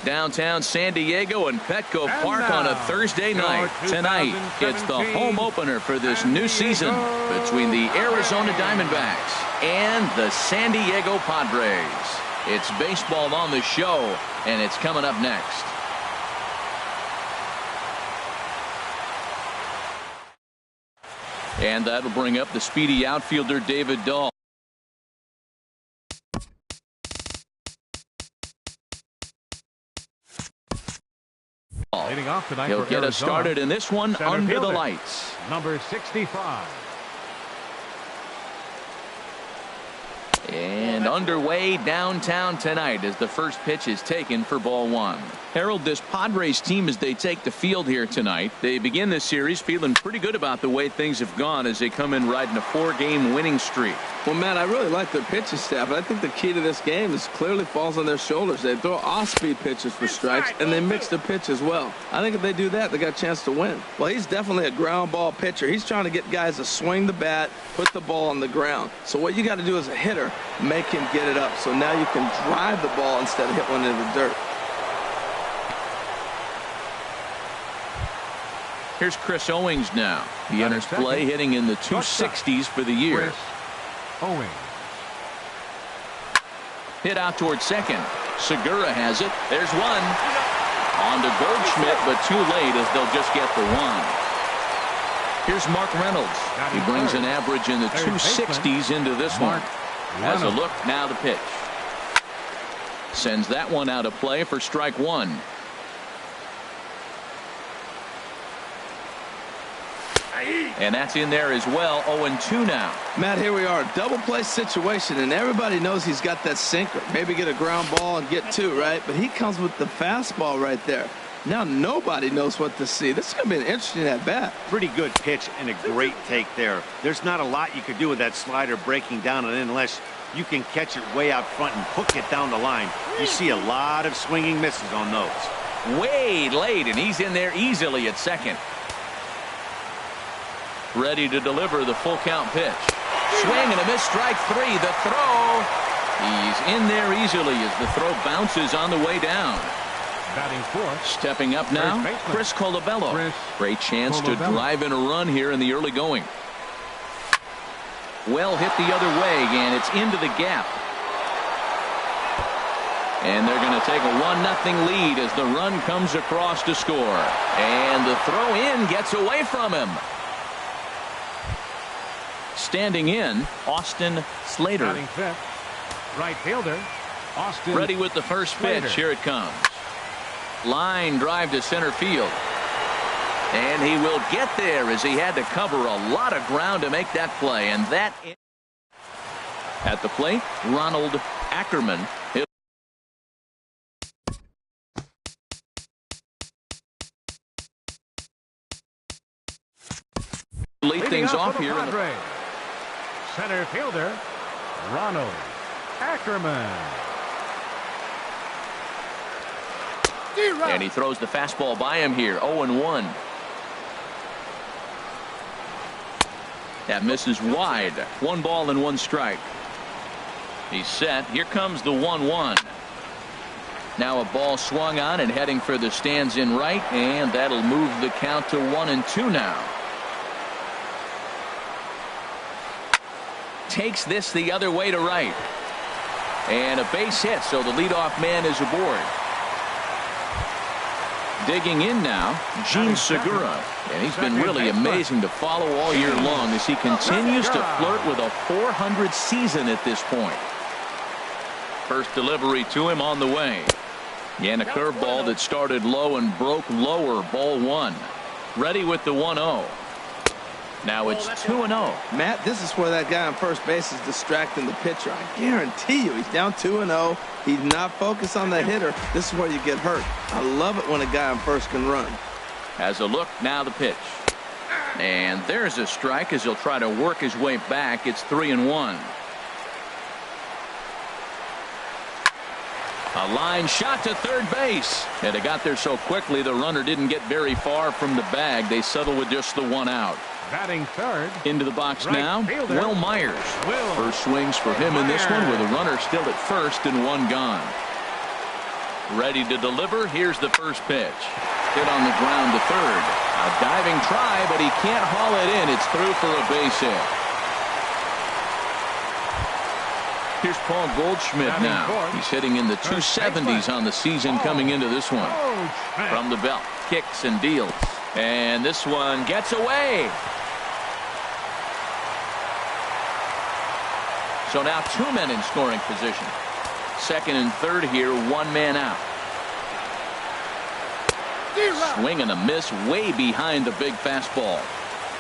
Downtown San Diego and Petco Park on a Thursday night. Tonight, it's the home opener for this new season between the Arizona Diamondbacks and the San Diego Padres. It's baseball on the show, and it's coming up next. And that'll bring up the speedy outfielder David Dahl. Leading off tonight, he'll get us started in this one under the lights. Number 65. And underway downtown tonight as the first pitch is taken for ball one. Harold, this Padres team, as they take the field here tonight, they begin this series feeling pretty good about the way things have gone as they come in riding a 4-game winning streak. Well, Matt, I really like their pitching staff, but I think the key to this game is clearly falls on their shoulders. They throw off-speed pitches for strikes, and they mix the pitch as well. I think if they do that, they got a chance to win. Well, he's definitely a ground ball pitcher. He's trying to get guys to swing the bat, put the ball on the ground. So what you got to do as a hitter, make him get it up. So now you can drive the ball instead of hit one into the dirt. Here's Chris Owings now. He enters play hitting in the 260s for the year. Owings. Hit out towards second. Segura has it. There's one. On to Goldschmidt, but too late as they'll just get the one. Here's Mark Reynolds. He brings an average in the 260s into this one. Has a look, now the pitch. Sends that one out of play for strike one. And that's in there as well. 0-2 now. Matt, here we are, double play situation, and everybody knows he's got that sinker. Maybe get a ground ball and get two, right? But he comes with the fastball right there. Now nobody knows what to see. This is going to be an interesting at bat. Pretty good pitch and a great take there. There's not a lot you could do with that slider breaking down and in unless you can catch it way out front and hook it down the line. You see a lot of swinging misses on those. Way late, and he's in there easily at second. Ready to deliver the full count pitch. Swing and a miss, strike three. The throw. He's in there easily as the throw bounces on the way down. Batting fourth. Stepping up now, Chris Colabello. Great chance to drive in a run here in the early going. Well hit the other way, and it's into the gap. And they're going to take a 1-0 lead as the run comes across to score. And the throw in gets away from him. Standing in, Austin Slater. Batting fifth. Right fielder, Austin. Ready with the first pitch. Here it comes. Line drive to center field. And he will get there as he had to cover a lot of ground to make that play. And that at the plate, Ronald Ackerman. Lead things off here. Center fielder, Ronald Ackerman. And he throws the fastball by him here. 0-1. That misses wide. 1 ball and 1 strike. He's set. Here comes the 1-1. Now a ball swung on and heading for the stands in right, and that'll move the count to 1-2 now. Takes this the other way to right. And a base hit, so the leadoff man is aboard. Digging in now, Gene Segura. And he's been really amazing to follow all year long as he continues to flirt with a .400 season at this point. First delivery to him on the way. And a curveball that started low and broke lower, ball one. Ready with the 1-0. Now it's 2-0. Matt, this is where that guy on first base is distracting the pitcher. I guarantee you he's down 2-0. He's not focused on the hitter. This is where you get hurt. I love it when a guy on first can run. Has a look, now the pitch. And there's a strike as he'll try to work his way back. It's 3-1. A line shot to third base. And it got there so quickly the runner didn't get very far from the bag. They settle with just the 1 out. Batting third. Into the box now, Will Myers. First swings for him in this one with a runner still at first and 1 gone. Ready to deliver. Here's the first pitch. Hit on the ground to third. A diving try, but he can't haul it in. It's through for a base hit. Here's Paul Goldschmidt now. He's hitting in the 270s on the season coming into this one. From the belt, kicks and deals. And this one gets away. So now 2 men in scoring position. Second and third here, 1 man out. Swing and a miss way behind the big fastball.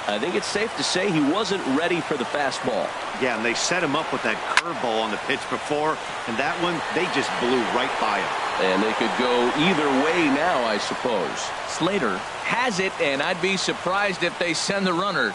I think it's safe to say he wasn't ready for the fastball. Yeah, and they set him up with that curveball on the pitch before, and that one, they just blew right by him. And they could go either way now, I suppose. Slater has it, and I'd be surprised if they send the runner.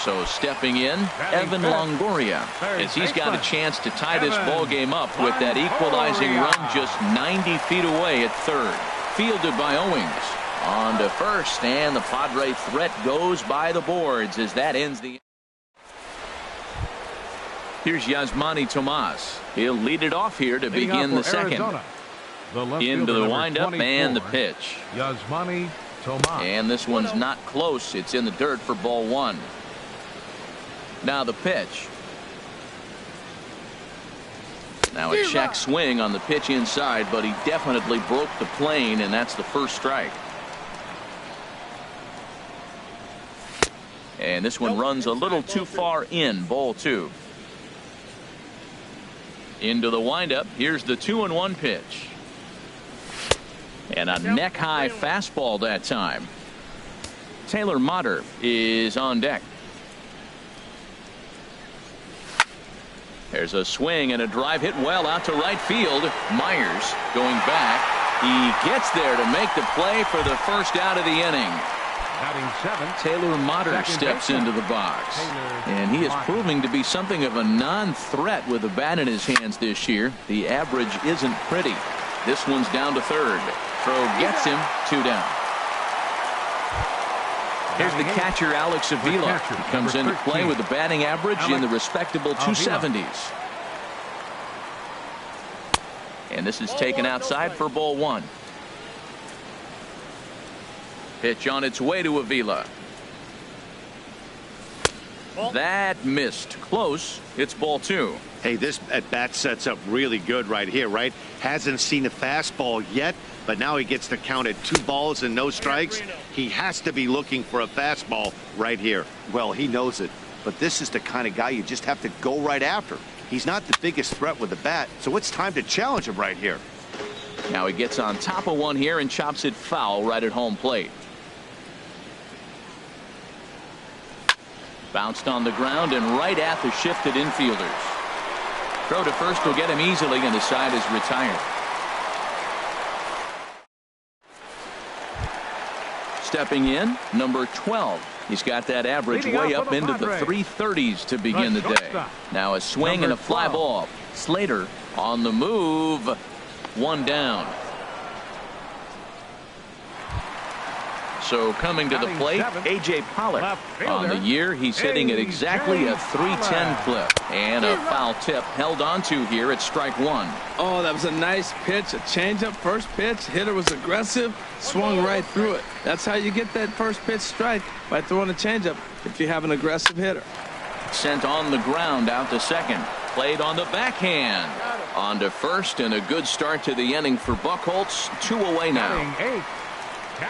So stepping in, Evan Longoria, as he's got a chance to tie this ball game up with that equalizing run just 90 feet away at third. Fielded by Owings. On to first, and the Padre threat goes by the boards as that ends the. Here's Yasmani Tomas. He'll lead it off here to begin the second. Into the windup and the pitch. Yasmani Tomas. And this one's not close. It's in the dirt for ball 1. Now the pitch. Now a check swing on the pitch inside, but he definitely broke the plane, and that's the first strike. And this one runs a little too far in, ball 2. Into the windup. Here's the 2-1 pitch. And a neck-high fastball that time. Taylor Motter is on deck. There's a swing and a drive hit well out to right field. Myers going back. He gets there to make the play for the first out of the inning. Taylor Motter steps into the box. And he is proving to be something of a non-threat with a bat in his hands this year. The average isn't pretty. This one's down to third. Throw gets him, 2 down. Here's the catcher, Alex Avila. He comes into play with a batting average in the respectable 270s. And this is taken outside for ball 1. Pitch on its way to Avila. That missed. Close. It's ball 2. Hey, this at bat sets up really good right here, right? Hasn't seen a fastball yet, but now he gets to count at 2 balls and no strikes. He has to be looking for a fastball right here. Well, he knows it, but this is the kind of guy you just have to go right after. He's not the biggest threat with the bat, so it's time to challenge him right here. Now he gets on top of one here and chops it foul right at home plate. Bounced on the ground and right at the shifted infielders. Throw to first will get him easily, and the side is retired. Stepping in, number 12. He's got that average way up into the 330s to begin the day. Now a swing and a fly ball. Slater on the move. 1 down. So coming to the plate, A.J. Pollock. On the year, he's hitting at exactly a 310 clip. And a foul tip held onto here at strike 1. Oh, that was a nice pitch. A changeup first pitch. Hitter was aggressive. Swung right through it. That's how you get that first pitch strike, by throwing a changeup if you have an aggressive hitter. Sent on the ground out to second. Played on the backhand. On to first, and a good start to the inning for Buchholz. 2 away now.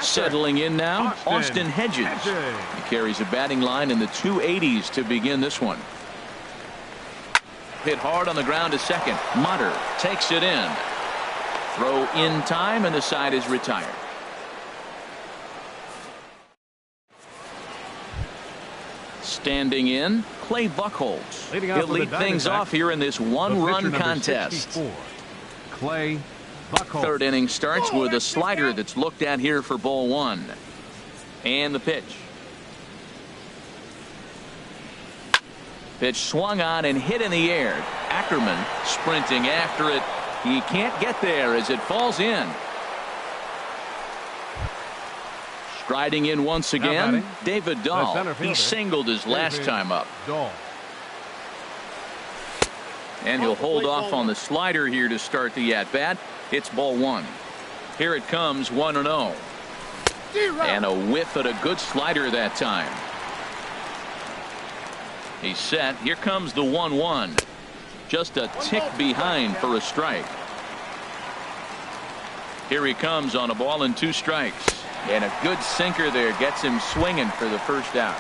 Settling in now, Austin Hedges. He carries a batting line in the 280s to begin this one. Hit hard on the ground to second. Motter takes it in. Throw in time, and the side is retired. Standing in, Clay Buchholz. He'll lead things off here in this 1-run contest. Clay Buchholz. Third inning starts with a slider that's looked at here for ball 1. And the pitch. Pitch swung on and hit in the air. Ackerman sprinting after it. He can't get there as it falls in. Striding in once again, David Dahl. He singled his last time up. And he'll hold off on the slider here to start the at-bat. It's ball one. Here it comes, 1-0. And a whiff at a good slider that time. He's set. Here comes the 1-1. Just a tick behind for a strike. Here he comes on a ball and 2 strikes. And a good sinker there gets him swinging for the first out.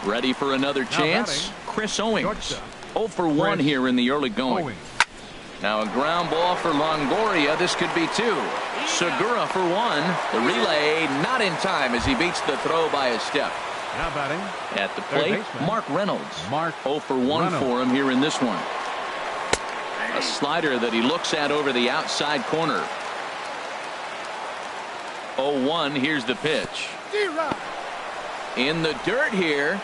Ready for another chance? Chris Owings. 0 for 1 here in the early going. Now a ground ball for Longoria. This could be 2. Segura for 1. The relay not in time as he beats the throw by a step. Now batting at the plate, Mark Reynolds. 0 for 1 for him here in this one. A slider that he looks at over the outside corner. 0-1. Here's the pitch. In the dirt here.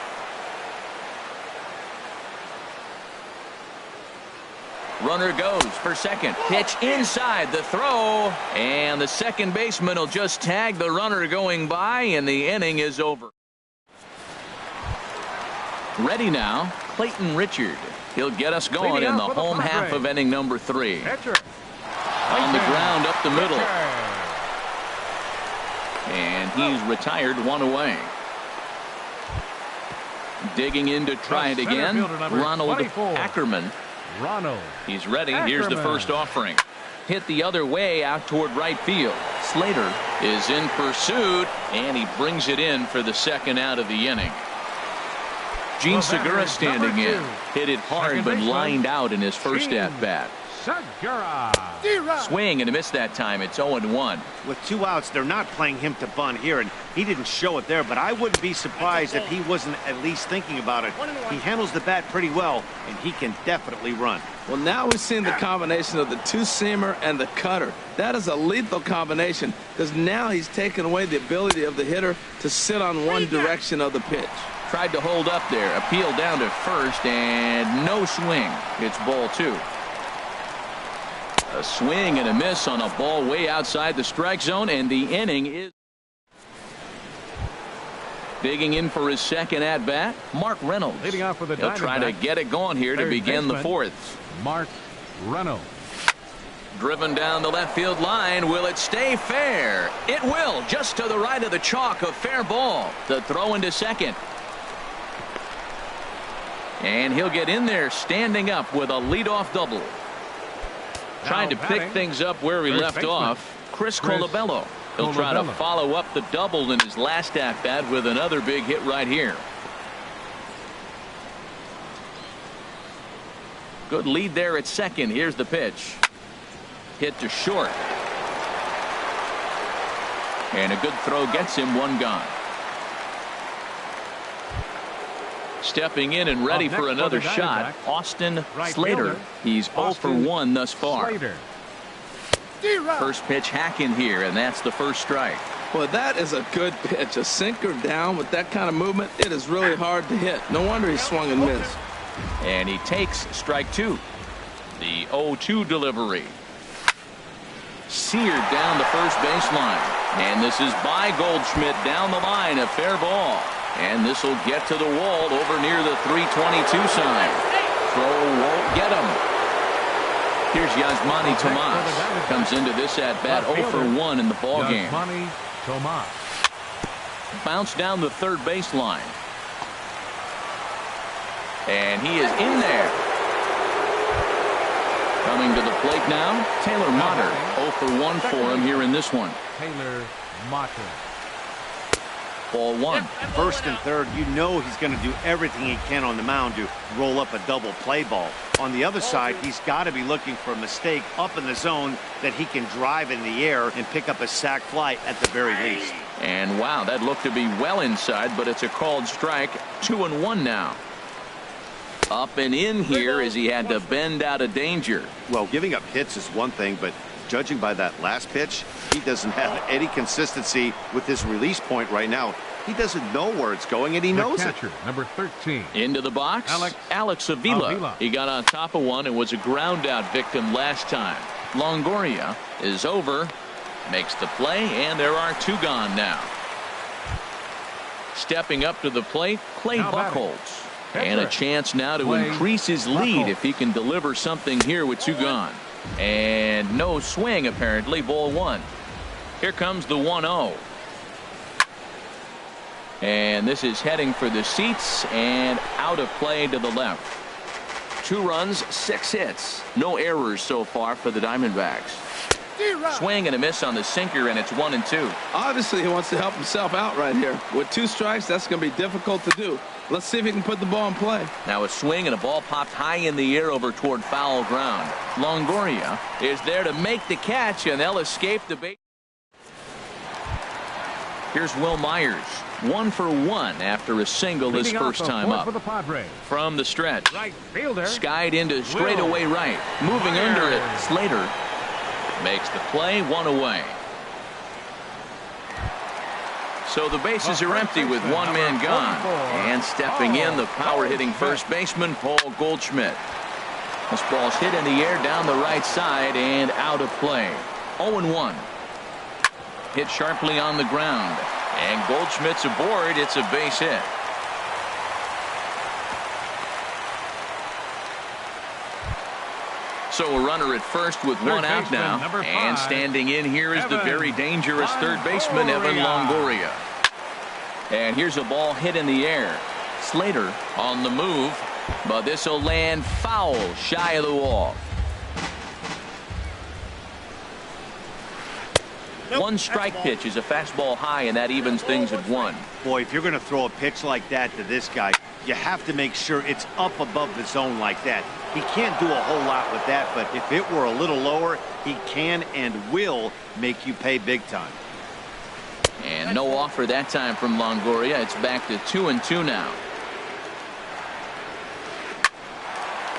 Runner goes for second. Pitch inside the throw. And the second baseman will just tag the runner going by, and the inning is over. Ready now, Clayton Richard. He'll get us going in the home half of inning number 3. On the ground up the middle. And he's retired 1 away. Digging in to try it again, Ronald Ackerman. He's ready. Here's the first offering. Hit the other way out toward right field. Slater is in pursuit, and he brings it in for the second out of the inning. Gene Segura standing in. Hit it hard but lined out in his first at-bat. Swing and a miss that time. It's 0-1. With 2 outs, they're not playing him to bunt here, and he didn't show it there, but I wouldn't be surprised if he wasn't at least thinking about it. He handles the bat pretty well, and he can definitely run. Well, now we've seen the combination of the 2-seamer and the cutter. That is a lethal combination because now he's taken away the ability of the hitter to sit on one direction of the pitch. Tried to hold up there. Appeal down to first, and no swing. It's ball 2. A swing and a miss on a ball way outside the strike zone, and the inning is digging in for his second at bat. Mark Reynolds. Leading off for the He'll try to get it going here to begin the 4th. Mark Reynolds. Driven down the left field line. Will it stay fair? It will. Just to the right of the chalk. A fair ball. The throw into second. And he'll get in there standing up with a leadoff double. Trying to pick things up where he left off. Chris Colabello. He'll try to follow up the double in his last at-bat with another big hit right here. Good lead there at second. Here's the pitch. Hit to short. And a good throw gets him 1 gone. Stepping in and ready for another shot, Austin Slater. He's 0 for 1 thus far. First pitch hacking here, and that's the first strike. Well, that is a good pitch. A sinker down with that kind of movement, it is really hard to hit. No wonder he swung and missed. And he takes strike 2. The 0-2 delivery. Seared down the first baseline. And this is by Goldschmidt down the line. A fair ball. And this will get to the wall over near the 322 sign. Throw won't get him. Here's Yasmani Tomas. Comes into this at-bat 0 for 1 in the ballgame. Bounce down the third baseline. And he is in there. Coming to the plate now, Taylor Motter. 0 for 1 for him here in this one. Taylor Motter. Ball 1. First and third, you know he's going to do everything he can on the mound to roll up a double play ball. On the other side, he's got to be looking for a mistake up in the zone that he can drive in the air and pick up a sac fly at the very least. And wow, that looked to be well inside, but it's a called strike. 2-1 now. Up and in here as he had to bend out of danger. Well, giving up hits is one thing, but judging by that last pitch, he doesn't have any consistency with his release point right now. He doesn't know where it's going, and he knows it. Number 13. Into the box, Alex Avila. He got on top of one and was a ground out victim last time. Longoria is over, makes the play, and there are 2 gone now. Stepping up to the plate, Clay Buchholz. And a chance now to increase his lead if he can deliver something here with 2 gone. And no swing, apparently. Ball 1. Here comes the 1-0. And this is heading for the seats and out of play to the left. 2 runs, 6 hits. No errors so far for the Diamondbacks. Swing and a miss on the sinker, and it's 1-2. Obviously, he wants to help himself out right here. With 2 strikes, that's going to be difficult to do. Let's see if he can put the ball in play. Now a swing and a ball popped high in the air over toward foul ground. Longoria is there to make the catch, and they'll escape the base. Here's Will Myers. 1 for 1 after a single his first time up. From the stretch. Right fielder. Skied into straightaway right. Moving under it. Slater makes the play, 1 away. So the bases are empty with 1 man gone. And stepping in, the power-hitting first baseman, Paul Goldschmidt. This ball's hit in the air down the right side and out of play. 0-1. Hit sharply on the ground. And Goldschmidt's aboard. It's a base hit. So a runner at first with 1 out now. And standing in here is the very dangerous third baseman, Evan Longoria. And here's a ball hit in the air. Slater on the move. But this will land foul shy of the wall. 1 strike pitch is a fastball high, and that evens things at 1. Boy, if you're going to throw a pitch like that to this guy, you have to make sure it's up above the zone like that. He can't do a whole lot with that, but if it were a little lower, he can and will make you pay big time. And no offer that time from Longoria. It's back to 2-2 now.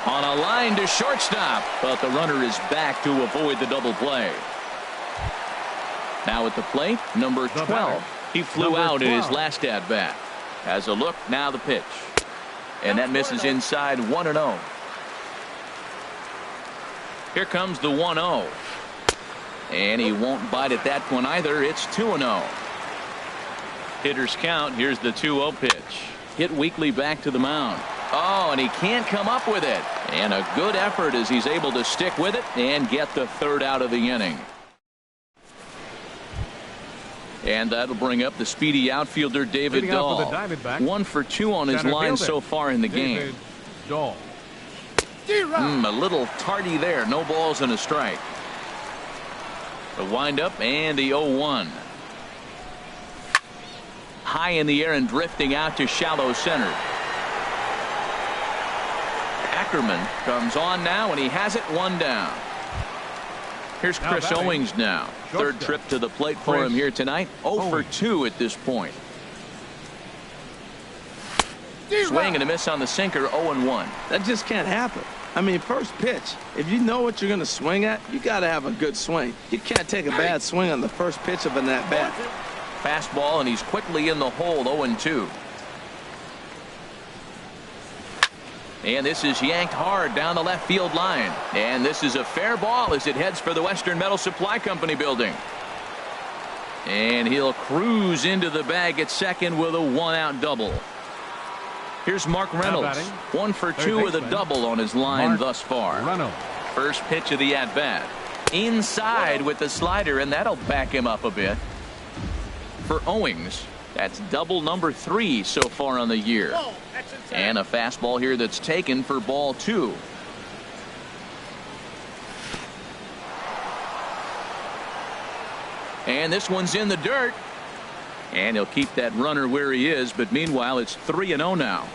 On a line to shortstop, but the runner is back to avoid the double play. Now at the plate, number 12. He flew out in his last at-bat. Has a look, now the pitch. And that misses inside, 1-0. Here comes the 1-0. And he won't bite at that one either. It's 2-0. Hitters count. Here's the 2-0 pitch. Hit weakly back to the mound. Oh, and he can't come up with it. And a good effort as he's able to stick with it and get the 3rd out of the inning. And that'll bring up the speedy outfielder David Dahl. 1 for 2 on his line so far in the game. A little tardy there. No balls and a strike. The windup and the 0-1. High in the air and drifting out to shallow center. Ackerman comes on now, and he has it 1 down. Here's Chris Owings now. 3rd trip to the plate for him here tonight. 0 for 2 at this point. Swing and a miss on the sinker, 0-1. That just can't happen. I mean, first pitch, if you know what you're going to swing at, you got to have a good swing. You can't take a bad swing on the first pitch of an at-bat. Fastball, and he's quickly in the hole, 0-2. And this is yanked hard down the left field line. And this is a fair ball as it heads for the Western Metal Supply Company building. And he'll cruise into the bag at second with a 1-out double. Here's Mark Reynolds. 1 for 2 with a double on his line thus far. First pitch of the at-bat. Inside with the slider, and that'll back him up a bit. For Owings, that's double number 3 so far on the year. And a fastball here that's taken for ball 2. And this one's in the dirt. And he'll keep that runner where he is, but meanwhile it's 3-0 now.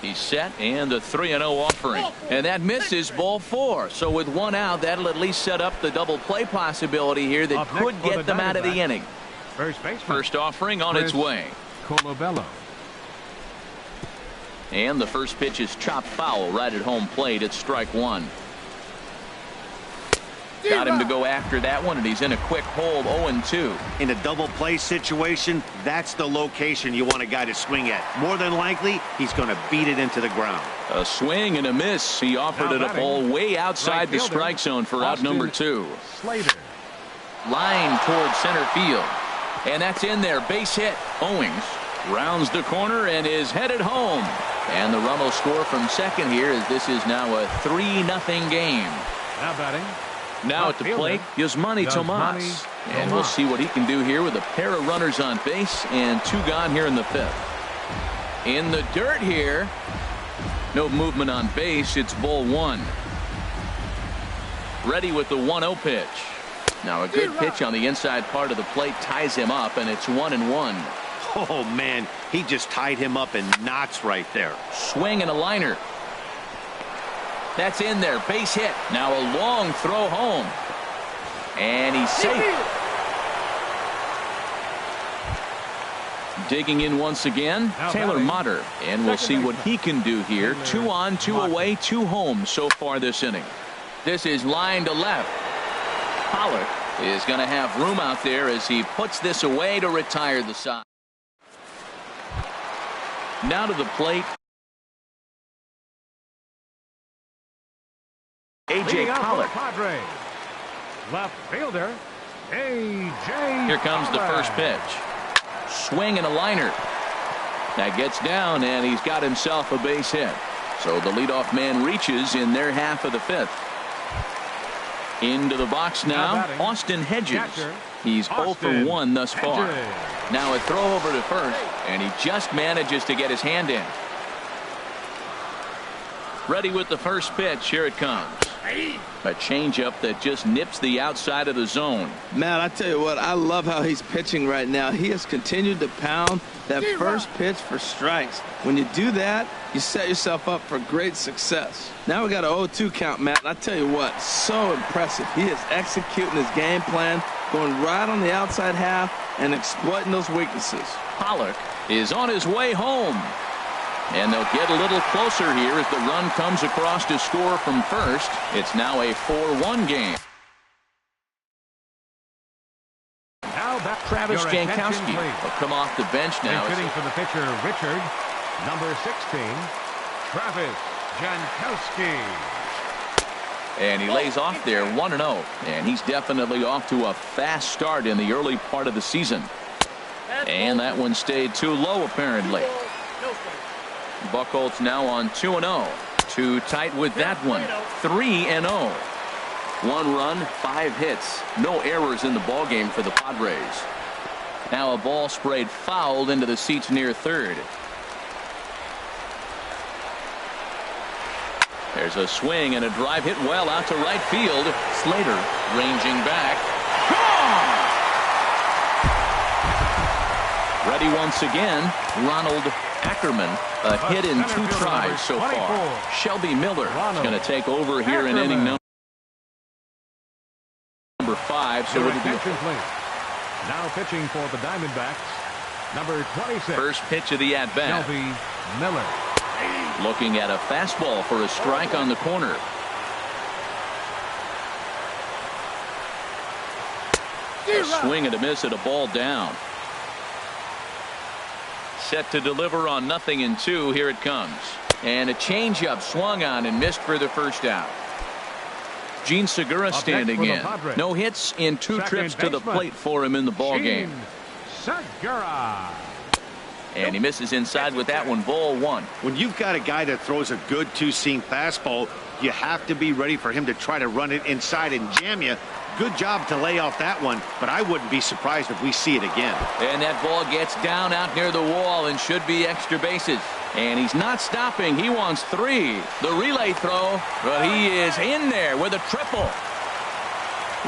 He's set, and the 3-0 offering. And that misses, ball 4. So with 1 out, that'll at least set up the double play possibility here that could get them out of the inning. First offering on its way. And the first pitch is chopped foul right at home plate. It's strike 1. Got him to go after that one, and he's in a quick hold, 0-2. In a double play situation, that's the location you want a guy to swing at. More than likely, he's going to beat it into the ground. A swing and a miss. He offered it a ball way outside the strike zone for out number 2. Slater. Line toward center field. And that's in there. Base hit. Owings rounds the corner and is headed home. And the run will score from second here, as this is now a 3-0 game. Now batting. Now at the plate, Yasmani Tomas. And we'll see what he can do here with a pair of runners on base and 2 gone here in the 5th. In the dirt here. No movement on base. It's ball 1. Ready with the 1-0 pitch. Now a good pitch on the inside part of the plate ties him up, and it's 1-1. Oh, man, he just tied him up in knots right there. Swing and a liner. That's in there. Base hit. Now a long throw home. And he's safe. Digging in once again, Taylor Motter. And we'll see what he can do here. 2 on, 2 away, 2 home so far this inning. This is line to left. Pollard is going to have room out there as he puts this away to retire the side. Now to the plate, A.J. Pollard. Left fielder, A.J. Here comes the first pitch. Swing and a liner. That gets down, and he's got himself a base hit. So the leadoff man reaches in their half of the 5th. Into the box now, Austin Hedges. He's 0 for 1 thus far. Now a throw over to first, and he just manages to get his hand in. Ready with the first pitch. Here it comes. A changeup that just nips the outside of the zone. Matt, I tell you what, I love how he's pitching right now. He has continued to pound that first pitch for strikes. When you do that, you set yourself up for great success. Now we got an 0-2 count, Matt. And I tell you what, so impressive. He is executing his game plan, going right on the outside half and exploiting those weaknesses. Pollock is on his way home. And they'll get a little closer here as the run comes across to score from first. It's now a 4-1 game. Travis Jankowski will come off the bench now. Hitting for the pitcher, Richard, number 16, Travis Jankowski. And he lays off there 1-0. And he's definitely off to a fast start in the early part of the season. And that one stayed too low, apparently. Buchholz now on 2-0. Too tight with that one. 3-0. 1 run, 5 hits. No errors in the ballgame for the Padres. Now a ball sprayed fouled into the seats near third. There's a swing and a drive hit well out to right field. Slater ranging back. Gone! Ready once again, Ronald Ackerman. A hit in 2 tries so far. Shelby Miller is going to take over here in inning number 5. So it'll be now pitching for the Diamondbacks, number 26. First pitch of the at-bat. Shelby Miller. Looking at a fastball for a strike on the corner. A swing and a miss at a ball down. Set to deliver on 0-2. Here it comes. And a changeup swung on and missed for the first out. Gene Segura standing in. No hits in 2 trips to the plate for him in the ball game. Segura. And he misses inside with that one. Ball 1. When you've got a guy that throws a good 2-seam fastball, you have to be ready for him to try to run it inside and jam you. Good job to lay off that one, but I wouldn't be surprised if we see it again. And that ball gets down out near the wall and should be extra bases. And he's not stopping. He wants 3. The relay throw, but he is in there with a triple.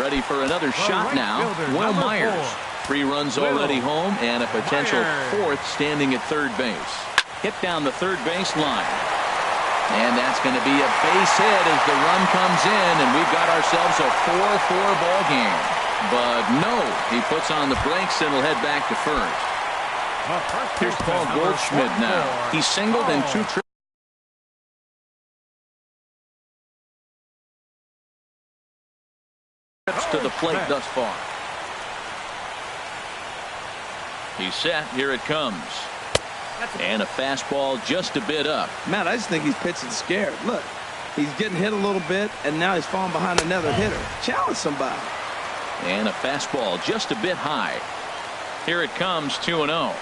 Ready for another shot now. Will Myers. 3 runs already home and a potential 4th standing at third base. Hit down the third base line. And that's going to be a base hit as the run comes in, and we've got ourselves a 4-4 ball game. But no, he puts on the brakes and will head back to first. Here's Paul Goldschmidt now. He singled in 2 trips to the plate thus far. He's set. Here it comes. And a fastball just a bit up. Matt, I just think he's pitching scared. Look, he's getting hit a little bit, and now he's falling behind another hitter. Challenge somebody. And a fastball just a bit high. Here it comes, 2-0.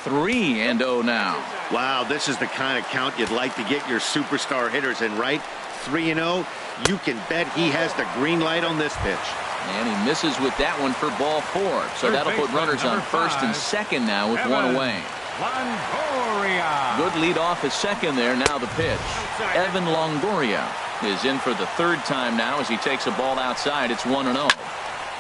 3-0 now. Wow, this is the kind of count you'd like to get your superstar hitters in, right? 3-0. You can bet he has the green light on this pitch. And he misses with that one for ball 4. So that'll put runners on first and second now with one away. Longoria. Good lead off at second there. Now the pitch. Evan Longoria is in for the third time now as he takes a ball outside. It's 1-0.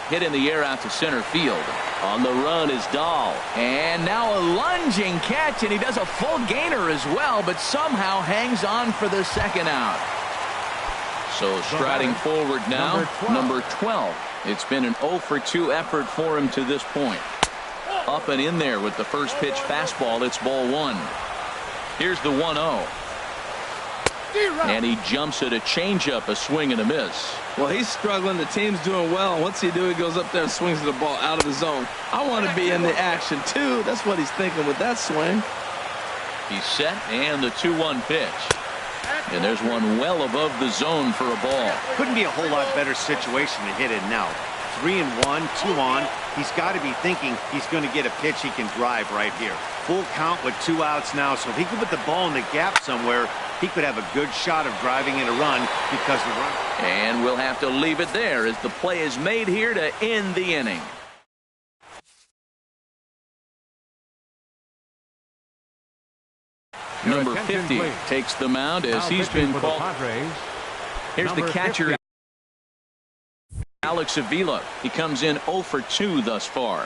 Hit in the air out to center field. On the run is Dahl. And now a lunging catch, and he does a full gainer as well, but somehow hangs on for the second out. So striding forward now, number 12. It's been an 0-for-2 effort for him to this point. Up and in there with the first pitch fastball. It's ball 1. Here's the 1-0. And he jumps at a changeup, a swing and a miss. Well, he's struggling. The team's doing well. And what's he do? He goes up there and swings the ball out of the zone. I want to be in the action, too. That's what he's thinking with that swing. He's set, and the 2-1 pitch. And there's one well above the zone for a ball. Couldn't be a whole lot better situation to hit in now. 3-1, 2 on. He's got to be thinking he's going to get a pitch he can drive right here. Full count with 2 outs now. So if he could put the ball in the gap somewhere, he could have a good shot of driving in a run because the run. And we'll have to leave it there as the play is made here to end the inning. Number 50 takes the mound as he's been called. Here's the catcher, Alex Avila. He comes in 0-for-2 thus far.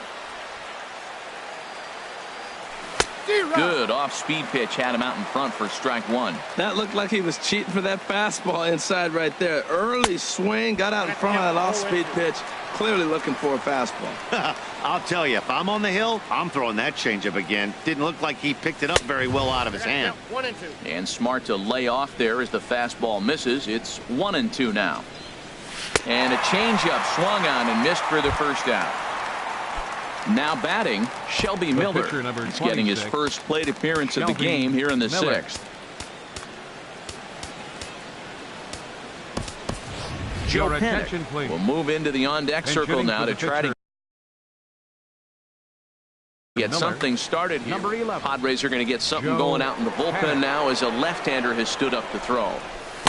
Good off-speed pitch had him out in front for strike 1. That looked like he was cheating for that fastball inside right there. Early swing, got out in front of that off-speed pitch. Clearly looking for a fastball. I'll tell you, if I'm on the hill, I'm throwing that changeup again. Didn't look like he picked it up very well out of his hand. And smart to lay off there as the fastball misses. It's 1-2 now. And a changeup swung on and missed for the first out. Now batting, Shelby Miller. He's getting his first plate appearance of the game here in the 6th. Joe Pennick will move into the on-deck circle now to try to get something started here. Padres are going to get something going out in the bullpen now as a left-hander has stood up to throw.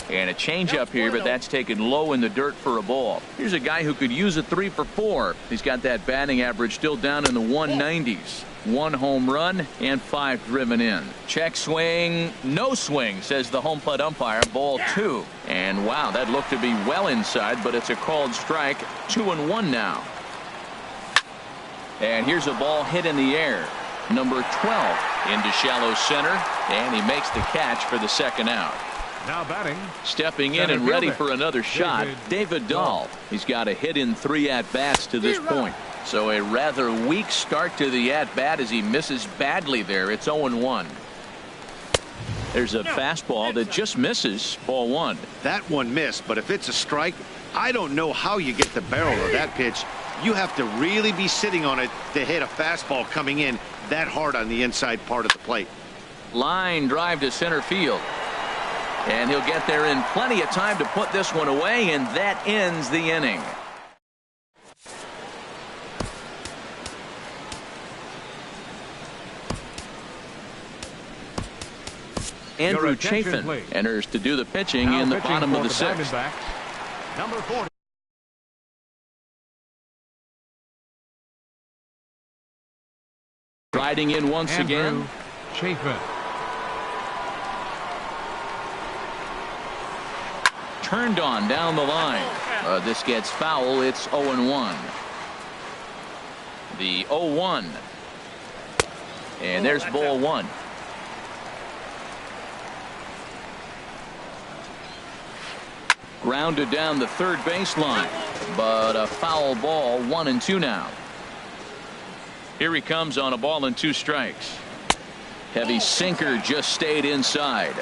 And a changeup here, but that's taken low in the dirt for a ball. Here's a guy who could use a 3-for-4. He's got that batting average still down in the 190s. 1 home run and 5 driven in. Check swing, no swing, says the home plate umpire. Ball 2. And wow, that looked to be well inside, but it's a called strike. 2-1 now. And here's a ball hit in the air. Number 12 into shallow center, and he makes the catch for the second out. Now batting. Stepping in and ready for another shot, David Dahl. He's got a hit in 3 at-bats to this point. So a rather weak start to the at-bat as he misses badly there. It's 0-1. There's a fastball that just misses. Ball 1. That one missed, but if it's a strike, I don't know how you get the barrel of that pitch. You have to really be sitting on it to hit a fastball coming in that hard on the inside part of the plate. Line drive to center field. And he'll get there in plenty of time to put this one away, and that ends the inning. Andrew Chafin enters to do the pitching in the bottom of the 6th. Number 40. Riding in once again. Chafin. Turned on down the line. This gets foul. It's 0-1. The 0-1. And there's ball 1. Grounded down the third baseline, but a foul ball. 1-2 now. Here he comes on a ball and 2 strikes. Heavy sinker just stayed inside.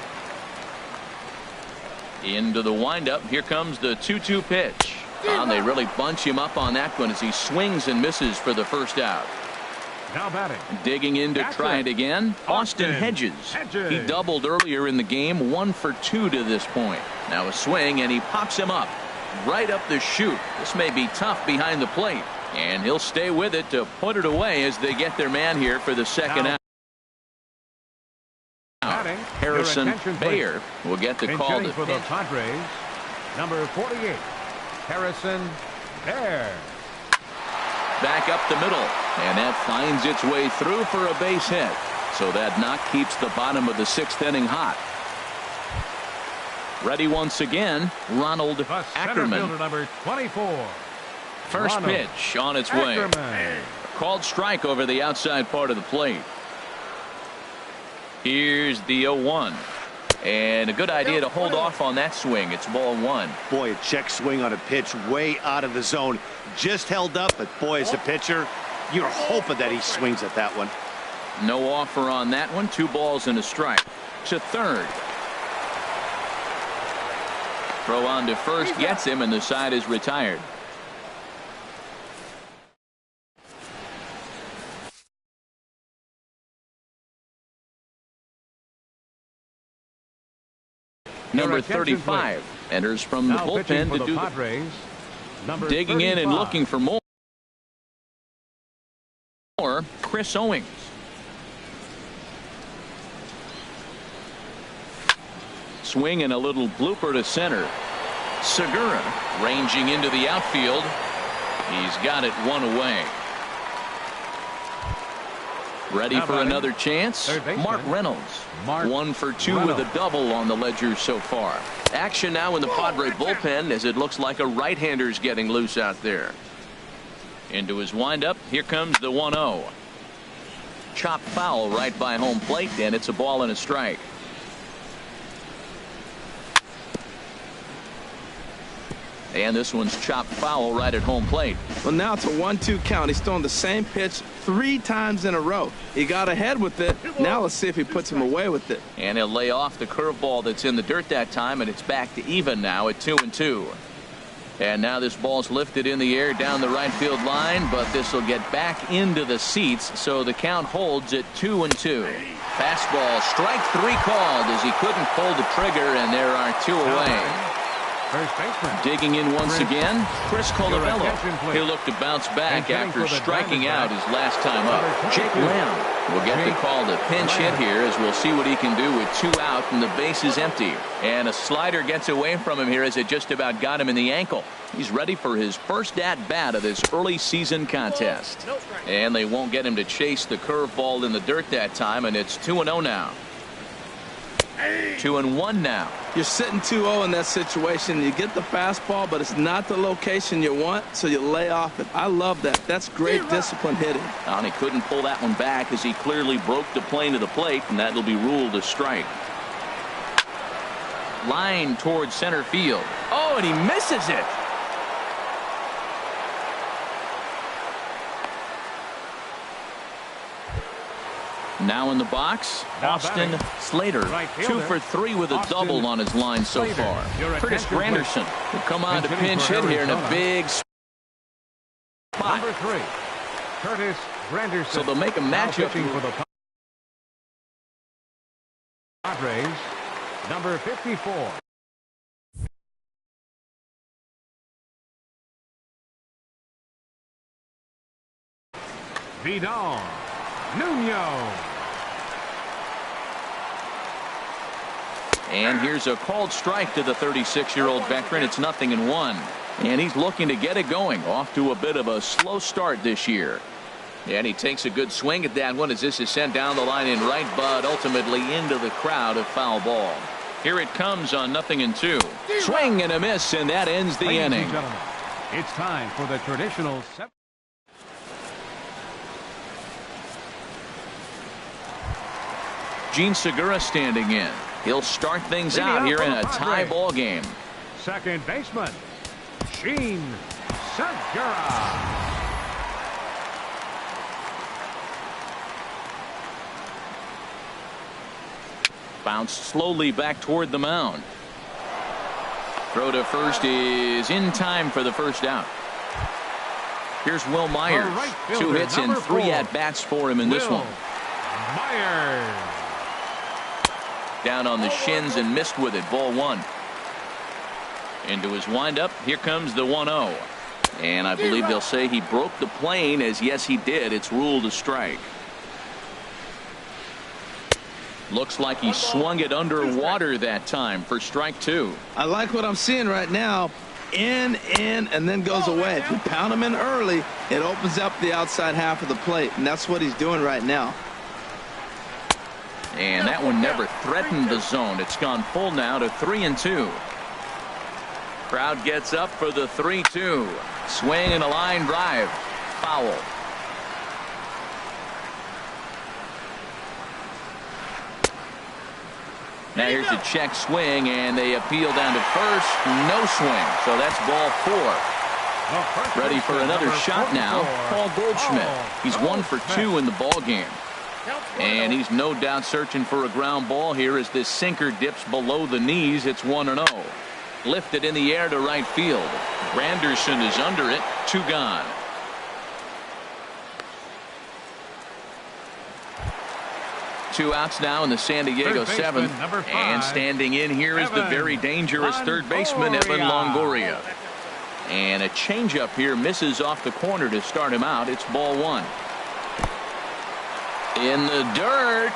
Into the windup. Here comes the 2-2 pitch. They really bunch him up on that one as he swings and misses for the first out. Now batting. Digging in to try it again. Austin Hedges. He doubled earlier in the game. 1 for 2 to this point. Now a swing, and he pops him up right up the chute. This may be tough behind the plate, and he'll stay with it to put it away as they get their man here for the second out. Harrison Bayer will get the call to for the pitch. Padres, number 48, Harrison Bayer. Back up the middle, and that finds its way through for a base hit. So that knock keeps the bottom of the 6th inning hot. Ready once again, Ronald The center Ackerman. fielder, number 24. First Ronald pitch on its way. Ackerman. Called strike over the outside part of the plate. Here's the 0-1. And a good idea to hold off on that swing. It's ball 1. Boy, a check swing on a pitch way out of the zone. Just held up, but boy, as a pitcher, you're hoping that he swings at that one. No offer on that one. 2 balls and a strike. To third. Throw on to first gets him, and the side is retired. Number 35 enters from the Now pitching bullpen for to the do Padres, number digging in and 35. looking for more. Chris Owings. Swing and a little blooper to center. Segura ranging into the outfield. He's got it 1 away. Ready for another chance? Mark Reynolds. 1 for 2 with a double on the ledger so far. Action now in the Padre bullpen as it looks like a right-hander's getting loose out there. Into his windup. Here comes the 1-0. Chopped foul right by home plate, and it's a ball and a strike. And this one's chopped foul right at home plate. Well, now it's a 1-2 count. He's throwing the same pitch 3 times in a row. He got ahead with it. Now let's see if he puts him away with it. And he'll lay off the curveball that's in the dirt that time, and it's back to even now at 2-2. And now this ball's lifted in the air down the right field line, but this will get back into the seats, so the count holds at 2-2. Fastball, strike 3 called as he couldn't pull the trigger, and there are 2 away. First baseman. Digging in once again, Chris Colabello. attention, please. He'll look to bounce back And after hitting for the striking out Diamondbacks, his last time up. number Jake 22, Lamb will get the Jake call to pinch hit here as we'll see what he can do with 2 out and the base is empty. And a slider gets away from him here as it just about got him in the ankle. He's ready for his first at-bat of this early season contest. And they won't get him to chase the curveball in the dirt that time, and it's 2-0 now. 2-1 now. You're sitting 2-0 in that situation. You get the fastball, but it's not the location you want, so you lay off it. I love that. That's great discipline hitting. And he couldn't pull that one back as he clearly broke the plane to the plate, and that'll be ruled a strike. Line towards center field. Oh, and he misses it. Now in the box, Now Austin batting. Slater, Right 2 fielder, for 3 with a Austin double on his line so Slater. far. Your Curtis attention, Granderson will come on to Pinch hitting pinch for hit here in a Arizona. big spot. Number 3, Curtis Granderson. So they'll make a Now matchup. pitching for the Padres, number 54. Vidal Nuno. And here's a called strike to the 36-year-old veteran. It's 0-1. And he's looking to get it going. Off to a bit of a slow start this year. And he takes a good swing at that one as this is sent down the line in right, but ultimately into the crowd of foul ball. Here it comes on 0-2. Swing and a miss, and that ends the Ladies and inning. gentlemen, it's time for the traditional 7. Gene Segura standing in. He'll start things out here in a tie ball game. Second baseman, Gene Segura. Bounced slowly back toward the mound. Throw to first is in time for the first out. Here's Will Myers. right fielder, 2 hits and number 3 4. at-bats for him in this Will one. Myers. Down on the shins and missed with it. Ball 1. Into his windup. Here comes the 1-0. And I believe they'll say he broke the plane, as yes he did. It's ruled a strike. Looks like he swung it underwater that time for strike 2. I like what I'm seeing right now. In, and then goes away. If you pound him in early, it opens up the outside half of the plate, and that's what he's doing right now. And that one never threatened the zone. It's gone full now to 3-2. Crowd gets up for the 3-2. Swing and a line drive. Foul. Now here's a check swing, and they appeal down to first. No swing, so that's ball 4. Ready for another shot now, Paul Goldschmidt. He's 1 for 2 in the ball game. And he's no doubt searching for a ground ball here as this sinker dips below the knees. It's 1-0. Lifted in the air to right field. Granderson is under it. 2 gone. Two outs now in the San Diego 7th. And standing in here is the very dangerous third baseman, Evan Longoria. And a changeup here misses off the corner to start him out. It's ball 1. In the dirt.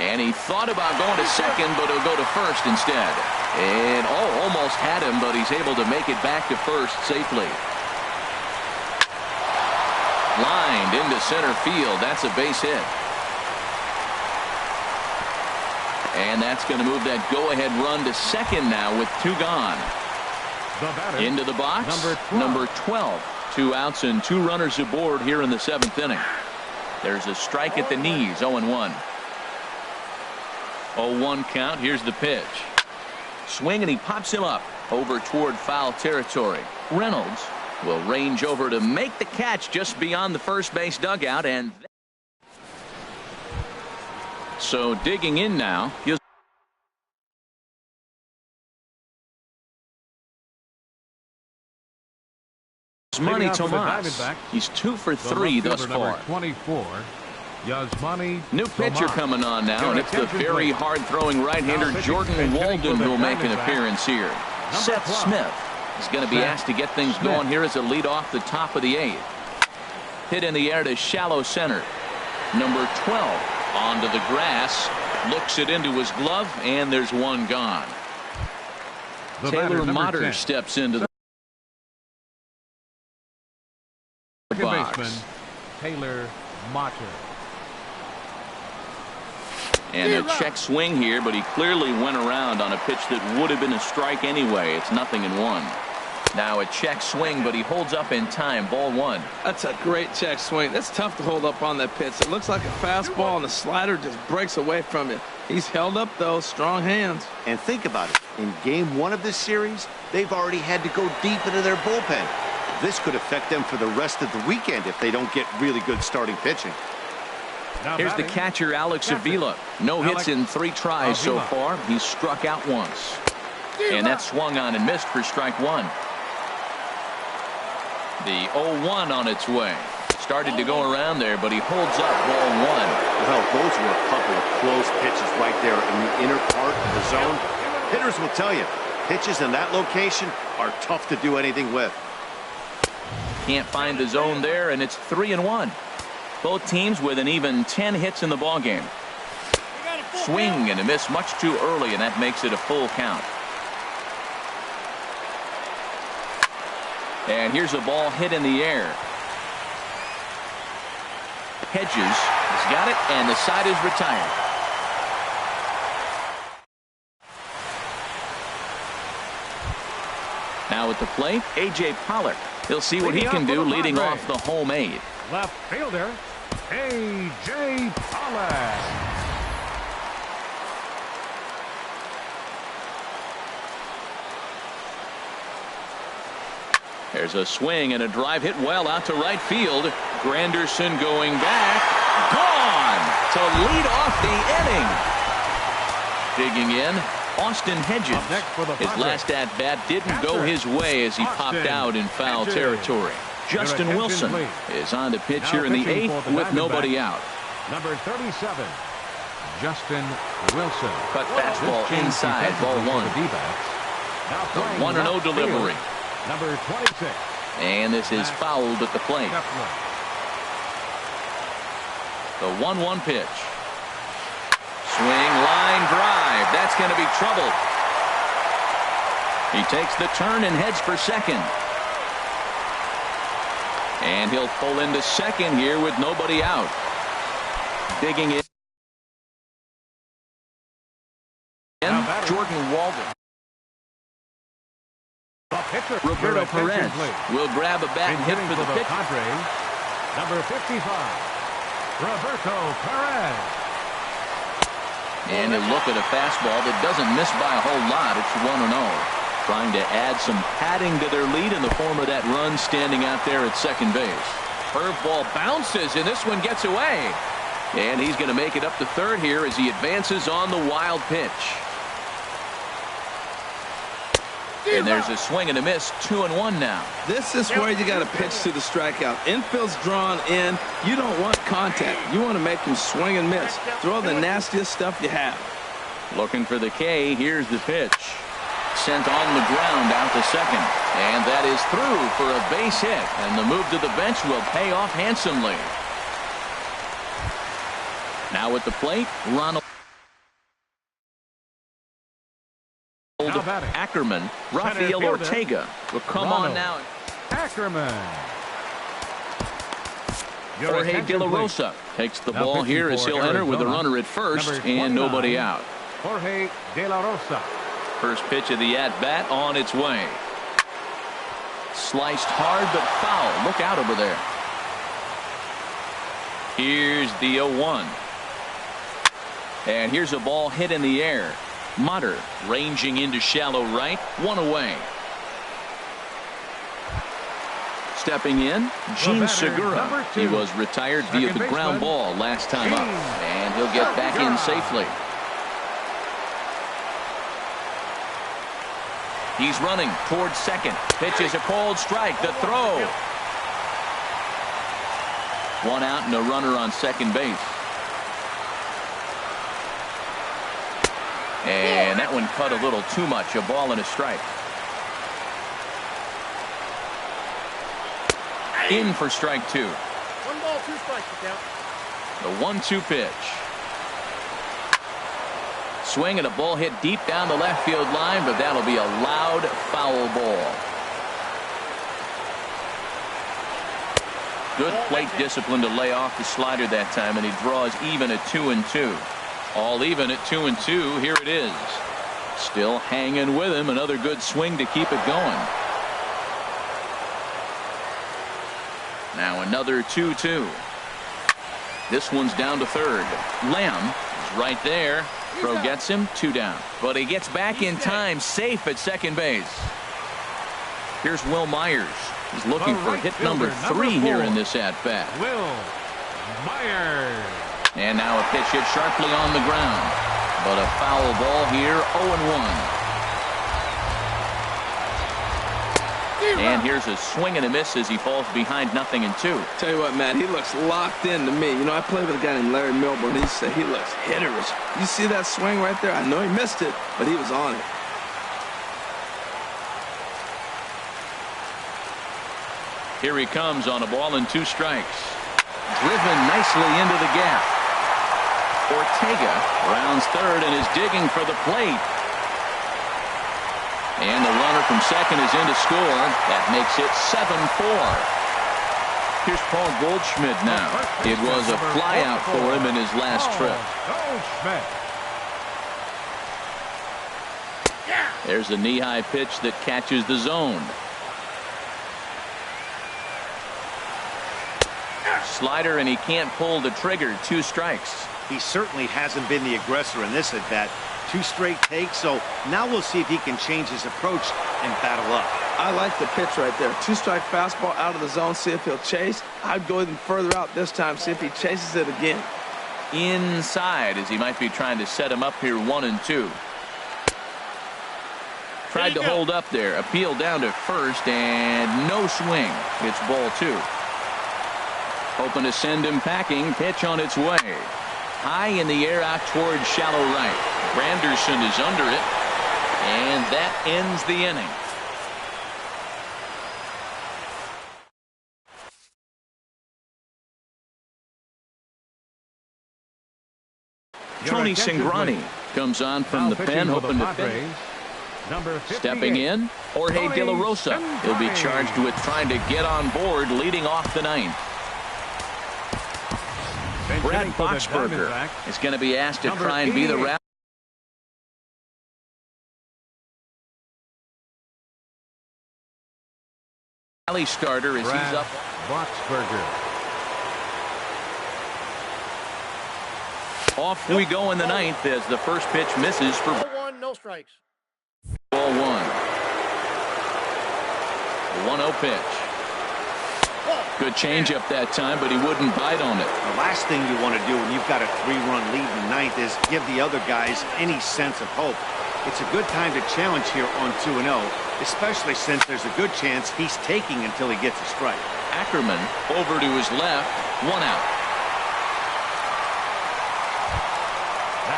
And he thought about going to second, but he'll go to first instead. And almost had him, but he's able to make it back to first safely. Lined into center field. That's a base hit. And that's going to move that go-ahead run to second now with 2 gone. Into the box, number 12. 2 outs and 2 runners aboard here in the 7th inning. There's a strike at the knees, 0-1. 0-1 count. Here's the pitch. Swing, and he pops him up over toward foul territory. Reynolds will range over to make the catch just beyond the first base dugout, and so digging in now. Yasmani Tomas. He's 2 for 3 thus far. 24. Yasmani New pitcher coming on now, and it's the very hard-throwing right-hander Jordan Walden who will make an appearance here. Seth Smith is going to be asked to get things going here as a lead off the top of the 8th. Hit in the air to shallow center. Number 12 onto the grass, looks it into his glove, and there's 1 gone. Taylor Motter steps into the box. Taylor Motter. And a check swing here, but he clearly went around on a pitch that would have been a strike anyway. It's 0-1. Now a check swing, but he holds up in time. Ball 1. That's a great check swing. That's tough to hold up on that pitch. It looks like a fastball, and the slider just breaks away from you. He's held up, though. Strong hands. And think about it. In game 1 of this series, they've already had to go deep into their bullpen. This could affect them for the rest of the weekend if they don't get really good starting pitching. Here's the catcher, Alex Avila. No hits in 3 tries so far. He's struck out once. And that swung on and missed for strike 1. The 0-1 on its way. Started to go around there, but he holds up ball 1. Well, those were a couple of close pitches right there in the inner part of the zone. Hitters will tell you, pitches in that location are tough to do anything with. Can't find the zone there, and it's 3-1. Both teams with an even 10 hits in the ballgame. Swing and a miss much too early, and that makes it a full count. And here's a ball hit in the air. Hedges has got it, and the side is retired. Now at the plate, A.J. Pollock. He'll see what he can do leading off the home 8. Left fielder, A.J. Pollock. There's a swing and a drive hit well out to right field. Granderson going back. Gone to lead off the inning. Digging in, Austin Hedges. His last at-bat didn't go his way as he popped out in foul territory. Justin Wilson is on to pitch here in the 8th with nobody out. Number 37, Justin Wilson. Cut fastball inside, ball 1. The 1-0 delivery. Number 26. And this is fouled at the plate. The 1-1 pitch. Swing line drive. That's going to be trouble. He takes the turn and heads for second. And he'll pull into second here with nobody out. Digging in. Jordan Walden. Roberto Perez will grab a bat and hit for the pitch. Number 55, Roberto Perez. And he'll look at a fastball that doesn't miss by a whole lot. It's 1-0. Trying to add some padding to their lead in the form of that run standing out there at second base. Curveball bounces, and this one gets away. And he's going to make it up to third here as he advances on the wild pitch. And there's a swing and a miss, 2-1 now. This is where you got to pitch to the strikeout. Infield's drawn in. You don't want contact. You want to make him swing and miss. Throw the nastiest stuff you have. Looking for the K. Here's the pitch. Sent on the ground out to second. And that is through for a base hit. And the move to the bench will pay off handsomely. Now at the plate, Ronald Ackerman. Rafael Ortega will come on now. Ackerman. Jorge De La Rosa takes the ball here as he'll enter with a runner at first and nobody out. Jorge De La Rosa. First pitch of the at-bat on its way. Sliced hard but foul. Look out over there. Here's the 0-1. And here's a ball hit in the air. Motter ranging into shallow right. One away. Stepping in, Gene Segura. He was retired via the ground ball last time up. And he'll get back in safely. He's running towards second. Pitches a cold strike. The throw. One out and a runner on second base. And that one cut a little too much. A ball and a strike. In for strike two. 1 ball, 2 strikes to count. The 1-2 pitch. Swing and a ball hit deep down the left field line, but that'll be a loud foul ball. Good plate discipline to lay off the slider that time, and he draws even at 2-2. All even at 2-2. Here it is. Still hanging with him. Another good swing to keep it going. Now another 2-2. This one's down to third. Lamb is right there. Throw gets him. 2 down. But he gets back in time. Safe at second base. Here's Will Myers. He's looking for hit number 3 here in this at-bat. Will Myers. And now a pitch hit sharply on the ground. But a foul ball here, 0-1. And here's a swing and a miss as he falls behind 0-2. Tell you what, Matt, he looks locked in to me. You know, I played with a guy named Larry Milburn. He said he looks hitterish. You see that swing right there? I know he missed it, but he was on it. Here he comes on a ball and 2 strikes. Driven nicely into the gap. Ortega rounds third and is digging for the plate. And the runner from second is in to score. That makes it 7-4. Here's Paul Goldschmidt now. It was a flyout for him in his last trip. There's a knee-high pitch that catches the zone. Slider, and he can't pull the trigger. 2 strikes. He certainly hasn't been the aggressor in this at bat. 2 straight takes, so now we'll see if he can change his approach and battle up. I like the pitch right there. 2-strike fastball out of the zone. See if he'll chase. I'd go even further out this time. See if he chases it again. Inside, as he might be trying to set him up here 1-2. Tried to hold up there. Appeal down to first, and no swing. It's ball 2. Hoping to send him packing. Pitch on its way. High in the air out towards shallow right. Granderson is under it. And that ends the inning. Tony Cingrani Comes on from the pen, hoping to finish. Number 58. Stepping in, Jorge De La Rosa. He'll be charged with trying to get on board, leading off the ninth. Brad Boxberger is going to be asked to try and be the rally starter as he's up. Boxberger. Off we go in the ninth as the first pitch misses for Ball one, no strikes. ball one. 1-0 pitch. Good changeup that time, but he wouldn't bite on it. The last thing you want to do when you've got a 3-run lead in the ninth is give the other guys any sense of hope. It's a good time to challenge here on 2-0, especially since there's a good chance he's taking until he gets a strike. Ackerman over to his left, 1 out.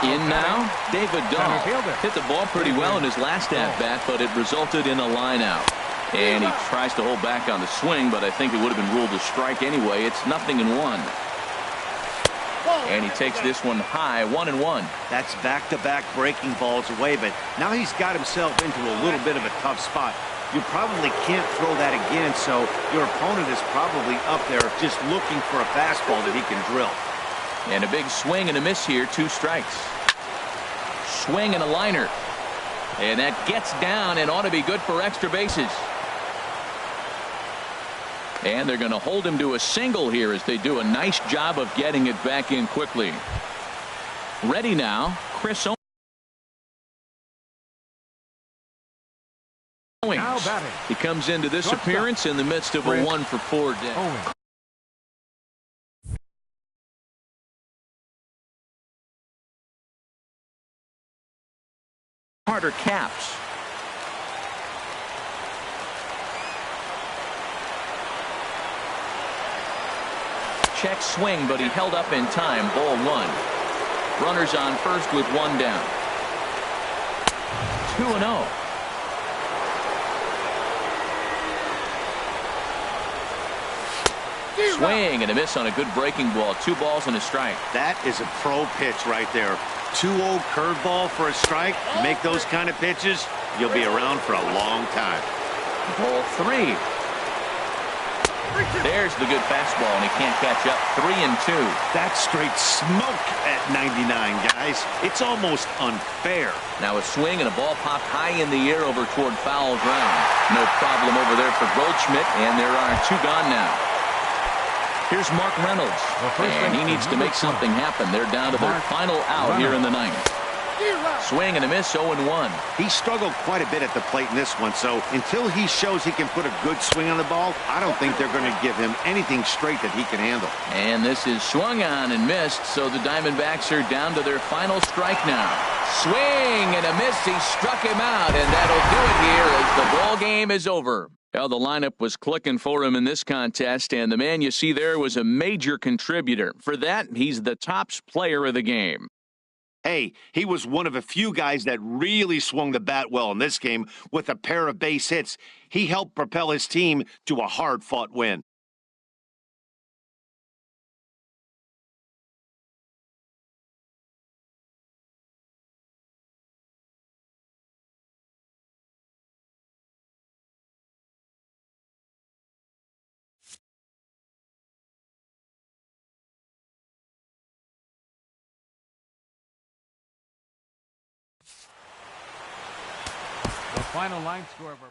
In now, David Dahl hit the ball pretty well in his last at-bat, but it resulted in a line out. And he tries to hold back on the swing, but I think it would have been ruled a strike anyway. It's 0-1. And he takes this one high, 1-1. That's back-to-back breaking balls away, but now he's got himself into a little bit of a tough spot. You probably can't throw that again, so your opponent is probably up there just looking for a fastball that he can drill. And a big swing and a miss here, 2 strikes. Swing and a liner. And that gets down and ought to be good for extra bases. And they're going to hold him to a single here as they do a nice job of getting it back in quickly. Ready now, Chris Owings. He comes into this appearance in the midst of a 1-for-4 day. Carter Caps. Check swing, but he held up in time. Ball 1. Runners on first with 1 down. 2-0. Swing and a miss on a good breaking ball. 2 balls and a strike. That is a pro pitch right there. 2-0 curveball for a strike. You make those kind of pitches, you'll be around for a long time. Ball 3. There's the good fastball, and he can't catch up. 3-2. That's straight smoke at 99, guys. It's almost unfair. Now a swing and a ball popped high in the air over toward foul ground. No problem over there for Goldschmidt, and there are 2 gone now. Here's Mark Reynolds, and he needs to make something happen. They're down to their final out here in the ninth. Swing and a miss, 0-1. He struggled quite a bit at the plate in this one, so until he shows he can put a good swing on the ball, I don't think they're going to give him anything straight that he can handle. And this is swung on and missed, so the Diamondbacks are down to their final strike now. Swing and a miss. He struck him out, and that'll do it here as the ball game is over. Well, the lineup was clicking for him in this contest, and the man you see there was a major contributor. For that, he's the top player of the game. Hey, he was one of a few guys that really swung the bat well in this game with a pair of base hits. He helped propel his team to a hard-fought win. The final line score of our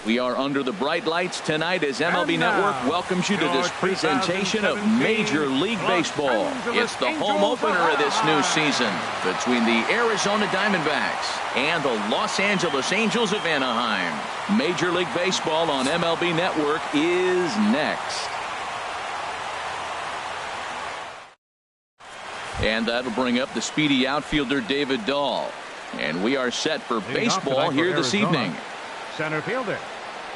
We are under the bright lights tonight as MLB Network welcomes you to this presentation of Major League Baseball. It's the home opener of this new season between the Arizona Diamondbacks and the Los Angeles Angels of Anaheim. Major League Baseball on MLB Network is next. And that'll bring up the speedy outfielder David Dahl. And we are set for baseball here this evening. Center fielder,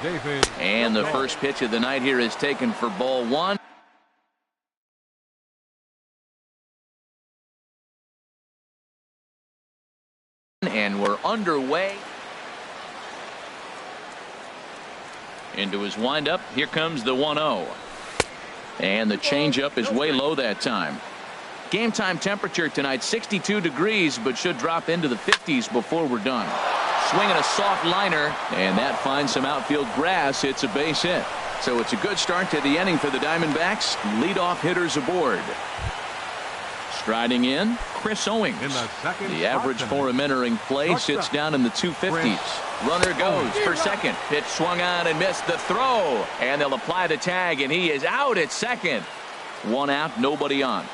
David. And the first pitch of the night here is taken for ball one. And we're underway. Into his windup. Here comes the 1-0. And the changeup is way low that time. Game time temperature tonight 62 degrees, but should drop into the 50s before we're done. Swinging a soft liner, and that finds some outfield grass. It's a base hit. So it's a good start to the inning for the Diamondbacks. Leadoff hitters aboard. Striding in, Chris Owings. The average for him entering play sits down in the 250s. Runner goes for second. Pitch swung on and missed the throw. And they'll apply the tag, and he is out at second. One out, nobody on.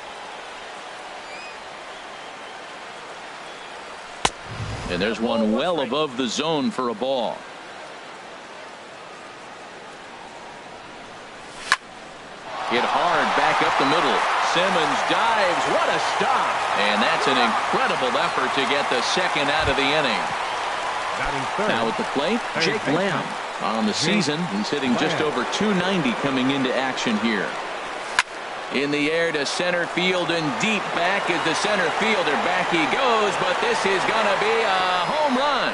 And there's one well above the zone for a ball. Hit hard back up the middle. Simmons dives. What a stop. And that's an incredible effort to get the second out of the inning. Now at the plate, Jake Lamb. On the season, he's hitting just over 290 coming into action here. In the air to center field and deep back is the center fielder. Back he goes, but this is going to be a home run.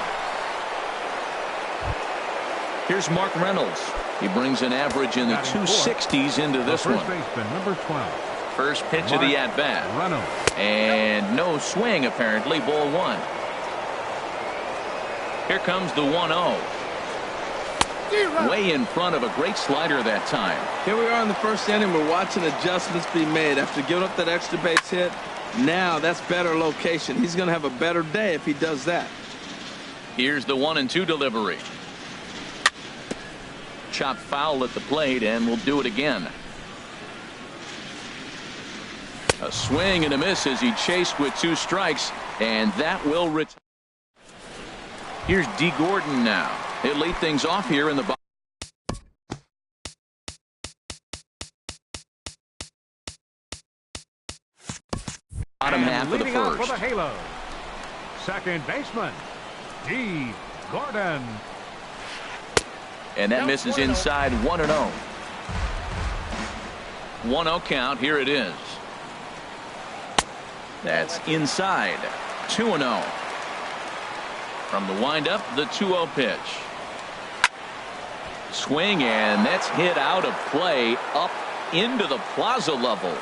Here's Mark Reynolds. He brings an average in the 260s into this one. Number 12. First pitch of the at-bat. And no swing, apparently. Ball one. Here comes the 1-0. Way in front of a great slider that time. Here we are in the first inning. We're watching adjustments be made after giving up that extra base hit. Now that's better location. He's going to have a better day if he does that. Here's the 1-2 delivery. Chopped foul at the plate, and we'll do it again. A swing and a miss as he chased with 2 strikes, and that will return. Here's D. Gordon now. He'll lead things off here in the bottom half of the first. For the Halo, second baseman, D. Gordon. And that misses inside 1-0. 1-0 count. Here it is. That's inside 2-0. From the windup, the 2-0 pitch. Swing, and that's hit out of play up into the plaza level.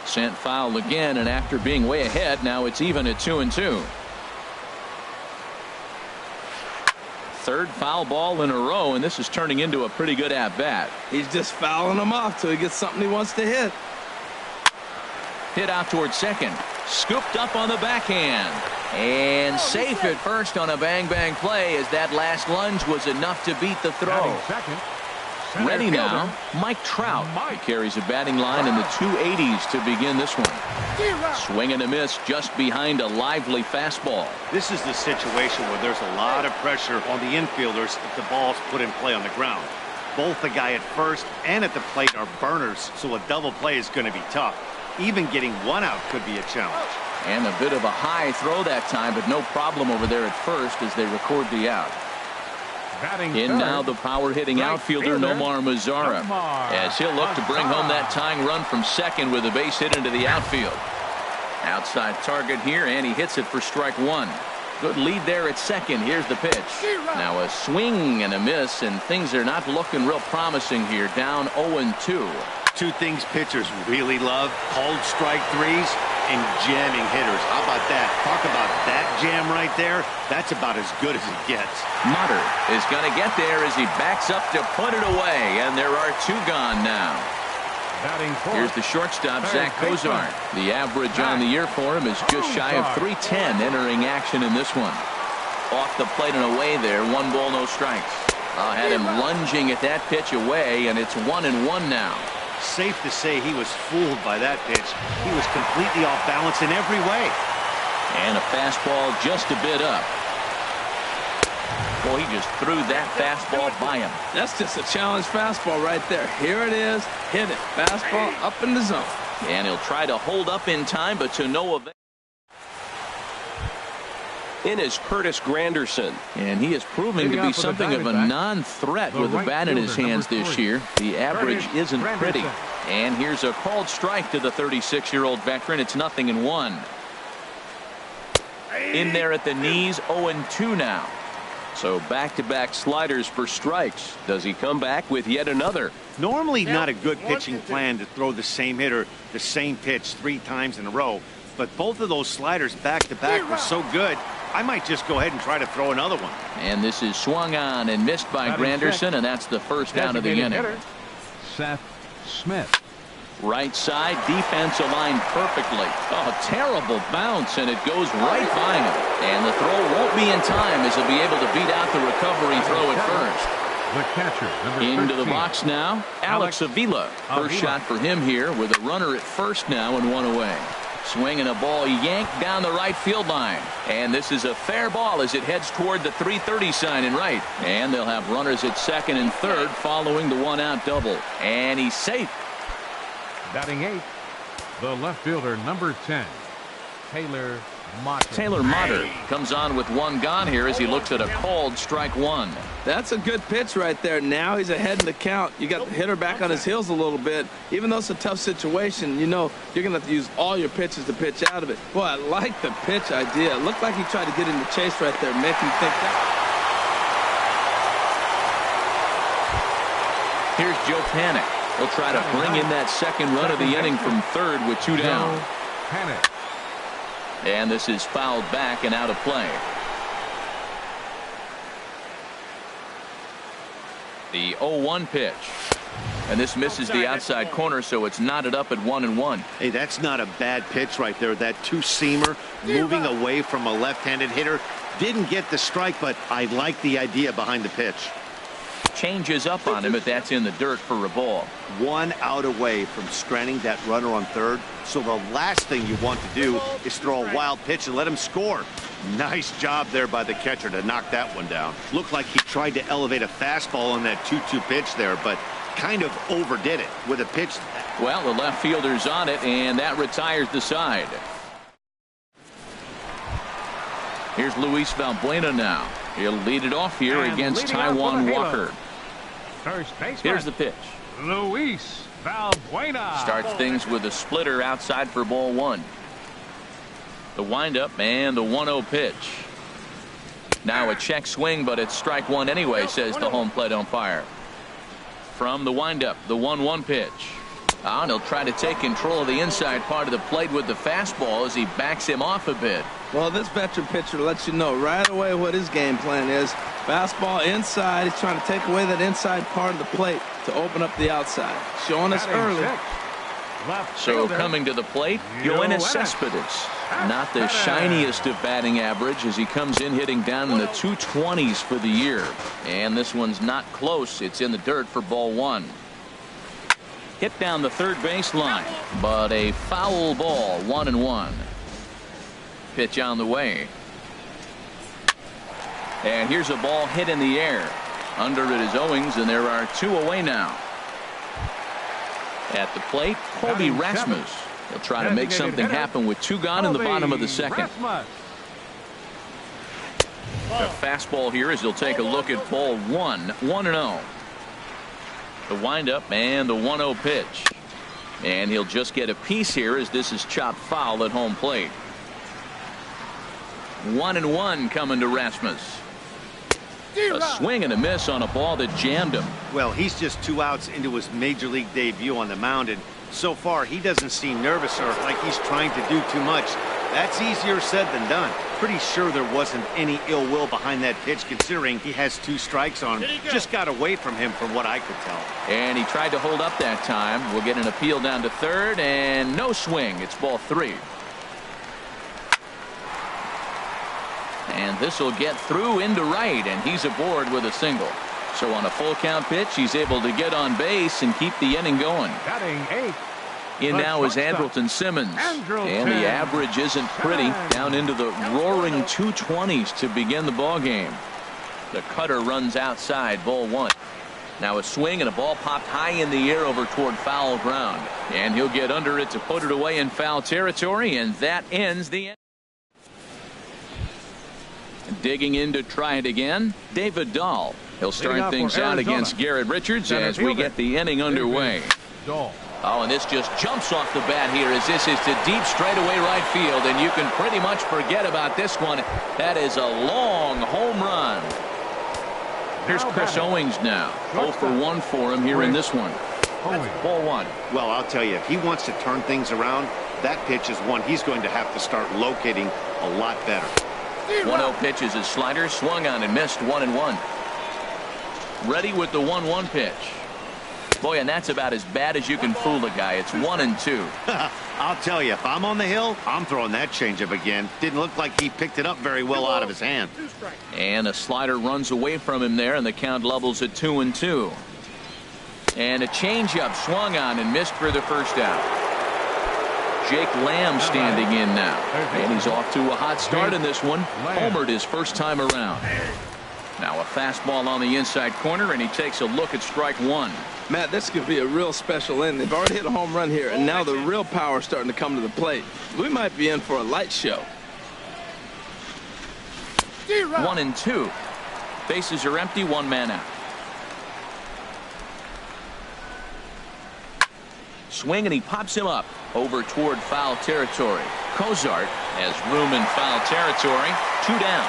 Sent foul again, and after being way ahead, now it's even at 2-2. Third foul ball in a row, and this is turning into a pretty good at-bat. He's just fouling them off till he gets something he wants to hit. Hit out towards second. Scooped up on the backhand. And safe at first on a bang-bang play as that last lunge was enough to beat the throw. Ready now, Mike Trout. He carries a batting line in the 280s to begin this one. Swing and a miss just behind a lively fastball. This is the situation where there's a lot of pressure on the infielders if the ball's put in play on the ground. Both the guy at first and at the plate are burners, so a double play is going to be tough. Even getting one out could be a challenge. And a bit of a high throw that time, but no problem over there at first as they record the out. In now the power-hitting outfielder Nomar Mazara, as he'll look to bring home that tying run from second with a base hit into the outfield. Outside target here, and he hits it for strike one. Good lead there at second. Here's the pitch. Now a swing and a miss, and things are not looking real promising here. Down 0-2. Two things pitchers really love: cold strike threes and jamming hitters. How about that? Talk about that jam right there. That's about as good as it gets. Motter is going to get there as he backs up to put it away, and there are 2 gone now. Here's the shortstop, Zach Cozart. The average on the year for him is just shy of 310 entering action in this one. Off the plate and away there. 1 ball, no strikes. Had him lunging at that pitch away, and it's 1-1 now. Safe to say he was fooled by that pitch. He was completely off balance in every way. And a fastball just a bit up. Boy, he just threw that fastball by him. That's just a challenge fastball right there. Here it is. Hit it. Fastball up in the zone. And he'll try to hold up in time, but to no avail. In is Curtis Granderson. And he is proving to be something of a non-threat with the bat in his hands this year. The average isn't pretty. And here's a called strike to the 36-year-old veteran. It's 0-1. In there at the knees, 0-2 now. So back-to-back sliders for strikes. Does he come back with yet another? Normally not a good pitching plan to throw the same hitter the same pitch 3 times in a row. But both of those sliders back-to-back were so good, I might just go ahead and try to throw another one. And this is swung on and missed by Granderson, and that's the first down of the inning. Seth Smith. Right side, defense aligned perfectly. Oh, terrible bounce, and it goes right by him. And the throw won't be in time as he'll be able to beat out the recovery throw at first. The catcher, number Into 13. the box now, Alex Avila. First shot for him here with a runner at first now and 1 away. Swinging a ball yanked down the right field line. And this is a fair ball as it heads toward the 330 sign in right. And they'll have runners at second and third following the 1-out double. And he's safe. Batting 8th, the left fielder, number 10, Taylor Motter. Taylor Motter comes on with 1 gone here as he looks at a called strike 1. That's a good pitch right there. Now he's ahead in the count. You got the hitter back on his heels a little bit. Even though it's a tough situation, you know you're going to have to use all your pitches to pitch out of it. Boy, I like the pitch idea. It looked like he tried to get in the chase right there, make him think that. Here's Joe Panik. He'll try to bring in that second run of the inning from third with 2 down. Panik. And this is fouled back and out of play. The 0-1 pitch. And this misses the outside corner, so it's knotted up at 1-1. Hey, that's not a bad pitch right there. That 2-seamer moving away from a left-handed hitter. Didn't get the strike, but I like the idea behind the pitch. Changes up on him, but that's in the dirt for a ball. 1 out away from stranding that runner on third. So the last thing you want to do is throw a wild pitch and let him score. Nice job there by the catcher to knock that one down. Looked like he tried to elevate a fastball on that 2-2 pitch there, but kind of overdid it with a pitch. Well, the left fielder's on it, and that retires the side. Here's Luis Valbuena now. He'll lead it off here against Taijuan Walker. First baseman. Here's the pitch. Luis Valbuena. Starts things with a splitter outside for ball 1. The windup and the 1-0 pitch. Now a check swing, but it's strike 1 anyway, says the home plate umpire. From the windup, the 1-1 pitch. And he'll try to take control of the inside part of the plate with the fastball as he backs him off a bit. Well, this veteran pitcher lets you know right away what his game plan is. Fastball inside. He's trying to take away that inside part of the plate to open up the outside. Showing us early. So coming to the plate, Yoenis Cespedes. Not the shiniest of batting average as he comes in hitting down in the 220s for the year. And this one's not close. It's in the dirt for ball 1. Hit down the third base line, but a foul ball, 1-1. Pitch on the way. And here's a ball hit in the air. Under it is Owings, and there are 2 away now. At the plate, Colby Rasmus. He'll try to make something happen with 2 gone in the bottom of the second. The fastball here as he'll take a look at ball 1, 1-0. The windup and the 1-0 pitch. And he'll just get a piece here as this is chopped foul at home plate. 1-1 coming to Rasmus. A swing and a miss on a ball that jammed him. Well, he's just 2 outs into his major league debut on the mound, and so far he doesn't seem nervous or like he's trying to do too much. That's easier said than done. Pretty sure there wasn't any ill will behind that pitch considering he has 2 strikes on him. Just got away from him from what I could tell. And he tried to hold up that time. We'll get an appeal down to third and no swing. It's ball 3. And this will get through into right, and he's aboard with a single. So on a full count pitch, he's able to get on base and keep the inning going. Batting 8. In The now is shortstop, Andrelton Simmons. Andrelton. And the average isn't pretty. Down into the roaring 220s to begin the ball game. The cutter runs outside, ball 1. Now a swing and a ball popped high in the air over toward foul ground. And he'll get under it to put it away in foul territory, and that ends the inning. Digging in to try it again, David Dahl. He'll start things out against Garrett Richards as we get the inning underway. Dahl. Oh, and this just jumps off the bat here as this is to deep straightaway right field, and you can pretty much forget about this one. That is a long home run. Here's Chris Owings now. 0 for 1 for him here in this one. Ball 1. Well, I'll tell you, if he wants to turn things around, that pitch is one he's going to have to start locating a lot better. 1-0 pitch is his slider, swung on and missed. 1-1. Ready with the 1-1 pitch. Boy, and that's about as bad as you can fool a guy. It's 1-2. I'll tell you, if I'm on the hill, I'm throwing that changeup again. Didn't look like he picked it up very well out of his hand. And a slider runs away from him there, and the count levels at 2-2. And a changeup swung on and missed for the first out. Jake Lamb standing in now, and he's off to a hot start in this one. Homered his first time around. Now a fastball on the inside corner, and he takes a look at strike 1. Matt, this could be a real special inning. They've already hit a home run here, and now the real power is starting to come to the plate. We might be in for a light show. 1-2. Bases are empty, 1 man out. Swing, and he pops him up over toward foul territory. Cozart has room in foul territory. 2 down.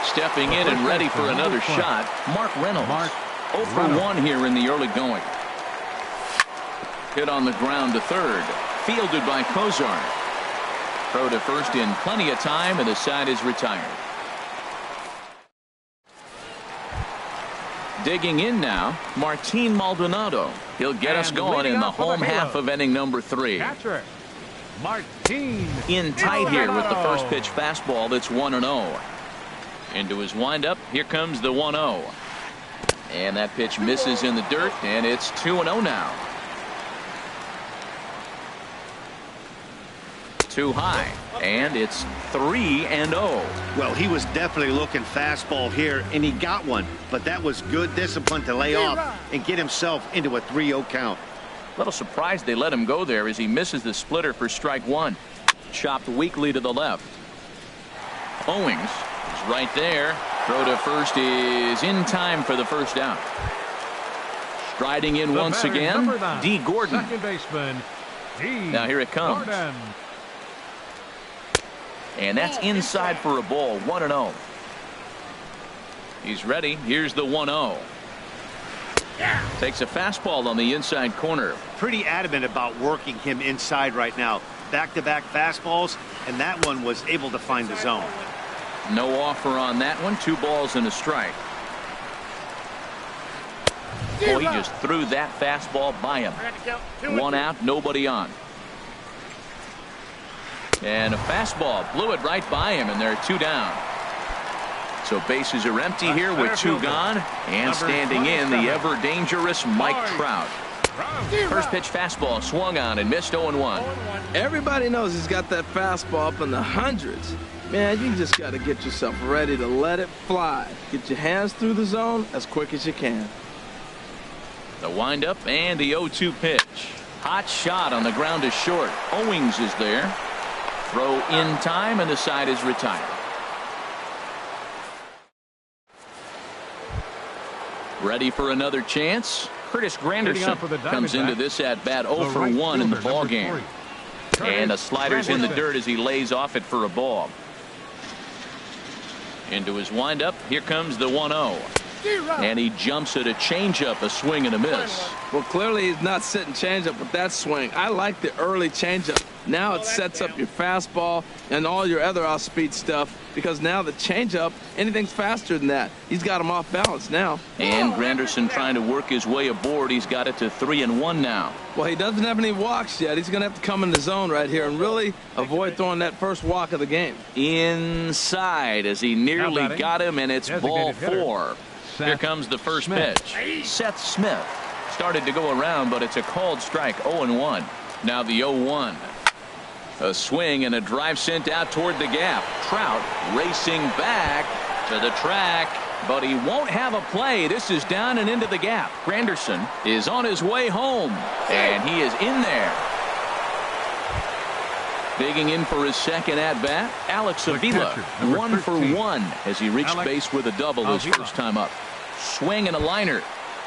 Stepping in and ready for another shot, Mark Reynolds. 0 for 1 here in the early going. Hit on the ground to third. Fielded by Cozart. Throw to first in plenty of time, and the side is retired. Digging in now, Martin Maldonado. He'll get us going in the home half of inning number 3. Catcher, Martin. In tight here with the first pitch fastball. That's 1-0. Into his windup. Here comes the 1-0. And that pitch misses in the dirt, and it's 2-0 now. Too high, and it's 3-0. Well, he was definitely looking fastball here, and he got one. But that was good discipline to lay off and get himself into a 3-0 count. A little surprised they let him go there as he misses the splitter for strike 1. Chopped weakly to the left. Owings is right there. Throw to first is in time for the first out. Striding in once again, D. Gordon. Second baseman, D. Now here it comes. Gordon. And that's inside for a ball. 1-0. He's ready. Here's the 1-0. Takes a fastball on the inside corner. Pretty adamant about working him inside right now. Back-to-back fastballs, and that one was able to find the zone. No offer on that one. 2 balls and a strike. Boy, he just threw that fastball by him. 1 out, nobody on. And a fastball blew it right by him, and there are 2 down. So bases are empty here with 2 gone, and standing in the ever dangerous Mike Trout. First pitch fastball swung on and missed. 0-1. Everybody knows he's got that fastball up in the hundreds. Man, you just got to get yourself ready to let it fly. Get your hands through the zone as quick as you can. The windup and the 0-2 pitch. Hot shot on the ground is short. Owings is there. Throw in time, and the side is retired. Ready for another chance. Curtis Granderson comes into this at bat 0 for 1 in the ball game. And a slider's in the dirt as he lays off it for a ball. Into his windup. Here comes the 1-0. And he jumps at a changeup, a swing and a miss. Well, clearly he's not sitting changeup with that swing. I like the early changeup. Now it sets up your fastball and all your other off-speed stuff, because now the changeup, anything's faster than that. He's got him off balance now. And Granderson trying to work his way aboard. He's got it to 3-1 now. Well, he doesn't have any walks yet. He's going to have to come in the zone right here and really avoid throwing that first walk of the game. Inside as he nearly got him, and it's ball 4. Here comes the first pitch. Seth Smith started to go around, but it's a called strike. 0-1. Now the 0-1. A swing and a drive sent out toward the gap. Trout racing back to the track, but he won't have a play. This is down and into the gap. Granderson is on his way home, and he is in there. Digging in for his second at-bat, Alex Avila, 1 for 1 as he reached base with a double his first time up. Swing and a liner,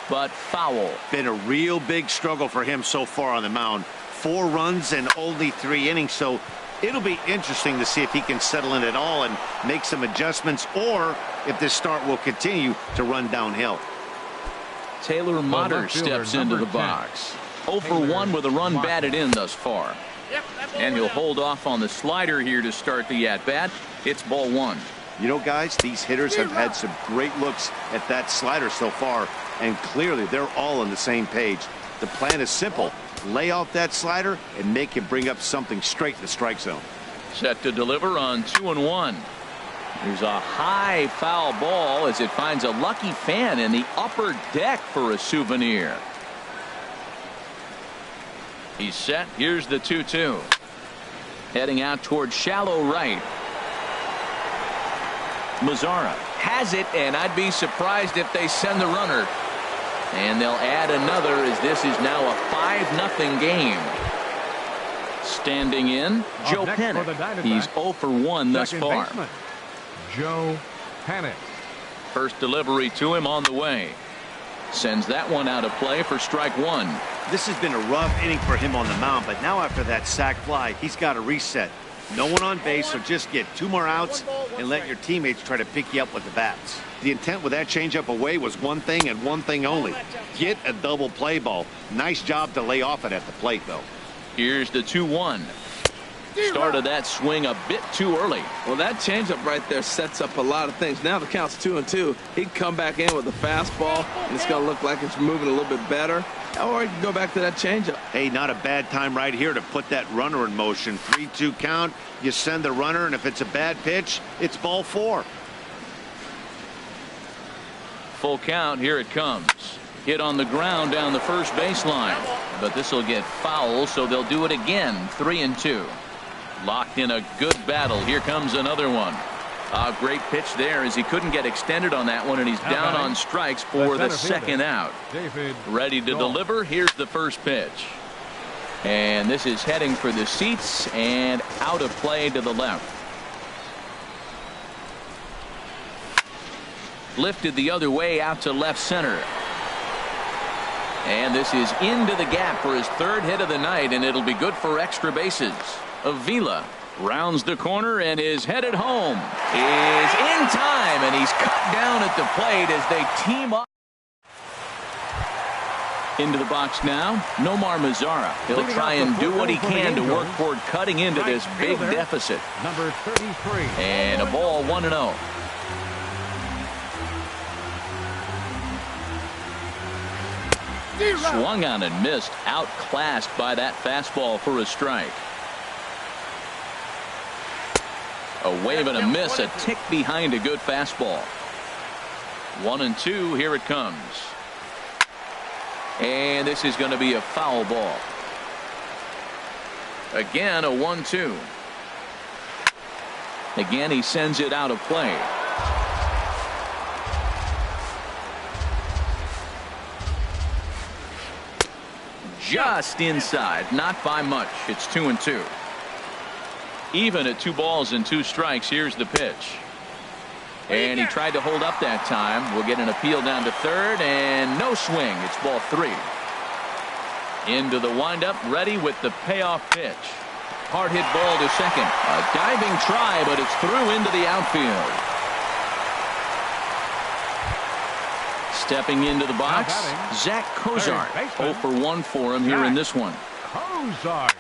but foul. Been a real big struggle for him so far on the mound. 4 runs and only 3 innings, so it'll be interesting to see if he can settle in at all and make some adjustments, or if this start will continue to run downhill. Taylor Motter steps into the box. 0 for 1 with a run batted in thus far. And he'll hold off on the slider here to start the at-bat. It's ball 1. You know, guys, these hitters have had some great looks at that slider so far, and clearly they're all on the same page. The plan is simple. Lay off that slider and make him bring up something straight in the strike zone. Set to deliver on 2-1. There's a high foul ball as it finds a lucky fan in the upper deck for a souvenir. He's set. Here's the 2-2. Heading out toward shallow right. Mazzara has it, and I'd be surprised if they send the runner. And they'll add another as this is now a 5-0 game. Standing in, Joe Pennant. He's 0 for 1 thus far. Joe Pennant. First delivery to him on the way. Sends that one out of play for strike 1. This has been a rough inning for him on the mound, but now after that sac fly, he's got to reset. No one on base, so just get 2 more outs and let your teammates try to pick you up with the bats. The intent with that changeup away was one thing and one thing only. Get a double play ball. Nice job to lay off it at the plate, though. Here's the 2-1. Started that swing a bit too early. Well, that changeup right there sets up a lot of things. Now the count's 2-2. He can come back in with a fastball, and it's going to look like it's moving a little bit better. Or he can go back to that changeup. Hey, not a bad time right here to put that runner in motion. 3-2 count. You send the runner, and if it's a bad pitch, it's ball 4. Full count. Here it comes. Hit on the ground down the first baseline. But this will get foul, so they'll do it again. 3-2. Locked in a good battle. Here comes another one. A great pitch there as he couldn't get extended on that one, and he's down on strikes for the second out. Ready to deliver. Here's the first pitch. And this is heading for the seats and out of play to the left. Lifted the other way out to left center. And this is into the gap for his 3rd hit of the night, and it'll be good for extra bases. Avila rounds the corner and is headed home. Is in time, and he's cut down at the plate as they team up. Into the box now, Nomar Mazzara. He'll try and do what he can to work toward cutting into this big deficit. Number 33. And a ball 1-0. Swung on and missed, outclassed by that fastball for a strike. A wave and a miss, a tick behind a good fastball. 1-2, here it comes. And this is going to be a foul ball. Again, a 1-2. Again, he sends it out of play. Just inside, not by much. It's 2-2. Even at 2 balls and 2 strikes. Here's the pitch. And he tried to hold up that time. We'll get an appeal down to 3rd, and no swing. It's ball 3. Into the windup, ready with the payoff pitch. Hard hit ball to second. A diving try, but it's through into the outfield. Stepping into the box, Zach Cozart. 0 for 1 for him here in this one.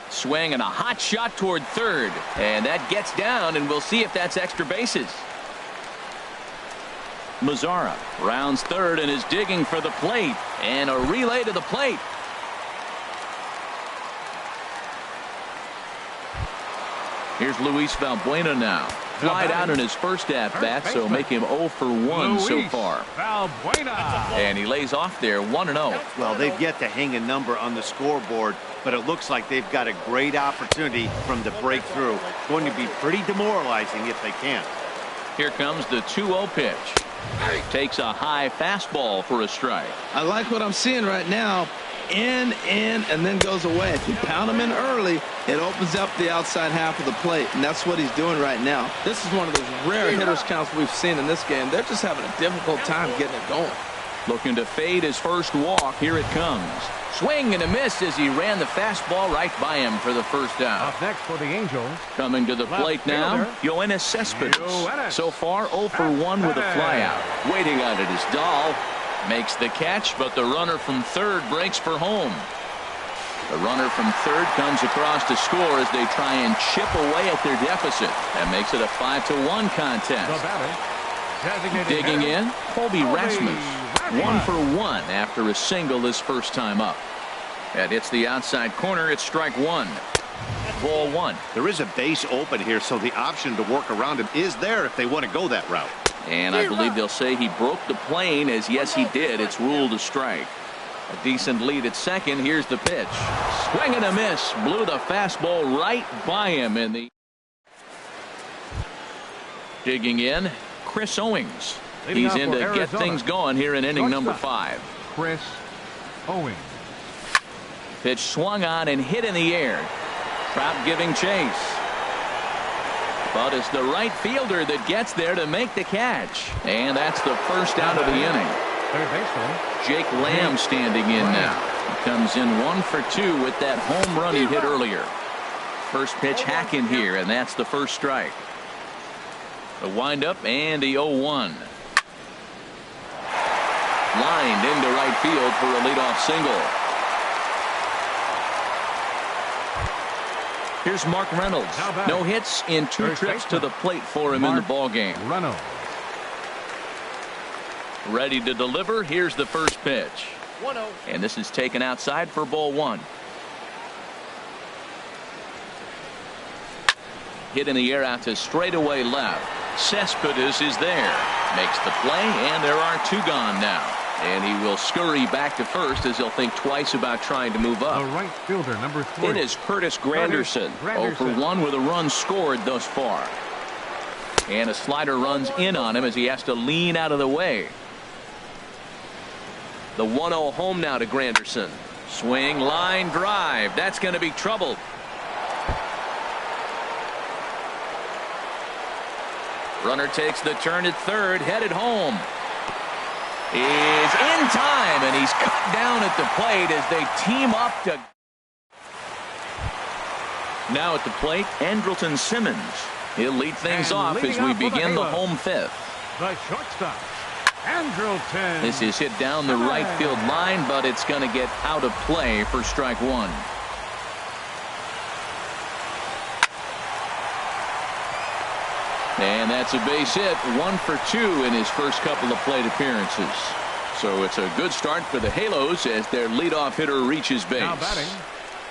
Swing and a hot shot toward third. And that gets down, and we'll see if that's extra bases. Mazzara rounds third and is digging for the plate. And a relay to the plate. Here's Luis Valbuena now. Flied out in his first at-bat, so make him 0 for 1 so far. And he lays off there 1-0. Well, they've yet to hang a number on the scoreboard, but it looks like they've got a great opportunity from the breakthrough. Going to be pretty demoralizing if they can't. Here comes the 2-0 pitch. Takes a high fastball for a strike. I like what I'm seeing right now. In, and then goes away. If you pound him in early, it opens up the outside half of the plate, and that's what he's doing right now. This is one of those rare hitters counts we've seen in this game. They're just having a difficult time getting it going. Looking to fade his first walk. Here it comes. Swing and a miss as he ran the fastball right by him for the first out. Up next for the Angels. Coming to the plate now, Yoenis Cespedes. So far 0 for 1 with a flyout. Waiting on it is Dahl. Makes the catch, but the runner from third breaks for home. The runner from third comes across to score as they try and chip away at their deficit. That makes it a 5-1 contest. Digging in, Colby Rasmus. 1 for 1 after a single his first time up. That hits the outside corner. It's strike one. Ball one. There is a base open here, so the option to work around him is there if they want to go that route. And I believe they'll say he broke the plane, as yes he did. It's ruled a strike. A decent lead at second. Here's the pitch. Swing and a miss. Blew the fastball right by him in the. Digging in, Chris Owings. He's in to get things going here in inning number 5. Chris Owings. Pitch swung on and hit in the air. Trout giving chase. But it's the right fielder that gets there to make the catch. And that's the first out of the inning. Jake Lamb standing in now. He comes in 1 for 2 with that home run he hit earlier. First pitch hack in here, and that's the first strike. The windup and the 0-1. Lined into right field for a leadoff single. Here's Mark Reynolds. No hits in 2 trips to the plate for him in the ballgame. Ready to deliver. Here's the first pitch. 1-0. And this is taken outside for ball 1. Hit in the air out to straightaway left. Cespedes is there. Makes the play, and there are 2 gone now. And he will scurry back to first as he'll think twice about trying to move up. The right fielder, number 3. It is Curtis Granderson. 0 for 1 with a run scored thus far. And a slider runs in on him as he has to lean out of the way. The 1-0 home now to Granderson. Swing, line drive. That's going to be trouble. Runner takes the turn at third, headed home. Is in time, and he's cut down at the plate as they team up to. Now at the plate, Andrelton Simmons. He'll lead things off as we begin the home 5th. The shortstop, Andrelton. This is hit down the right field line, but it's going to get out of play for strike 1. And that's a base hit. 1 for 2 in his first couple of plate appearances. So it's a good start for the Halos as their leadoff hitter reaches base. Now batting,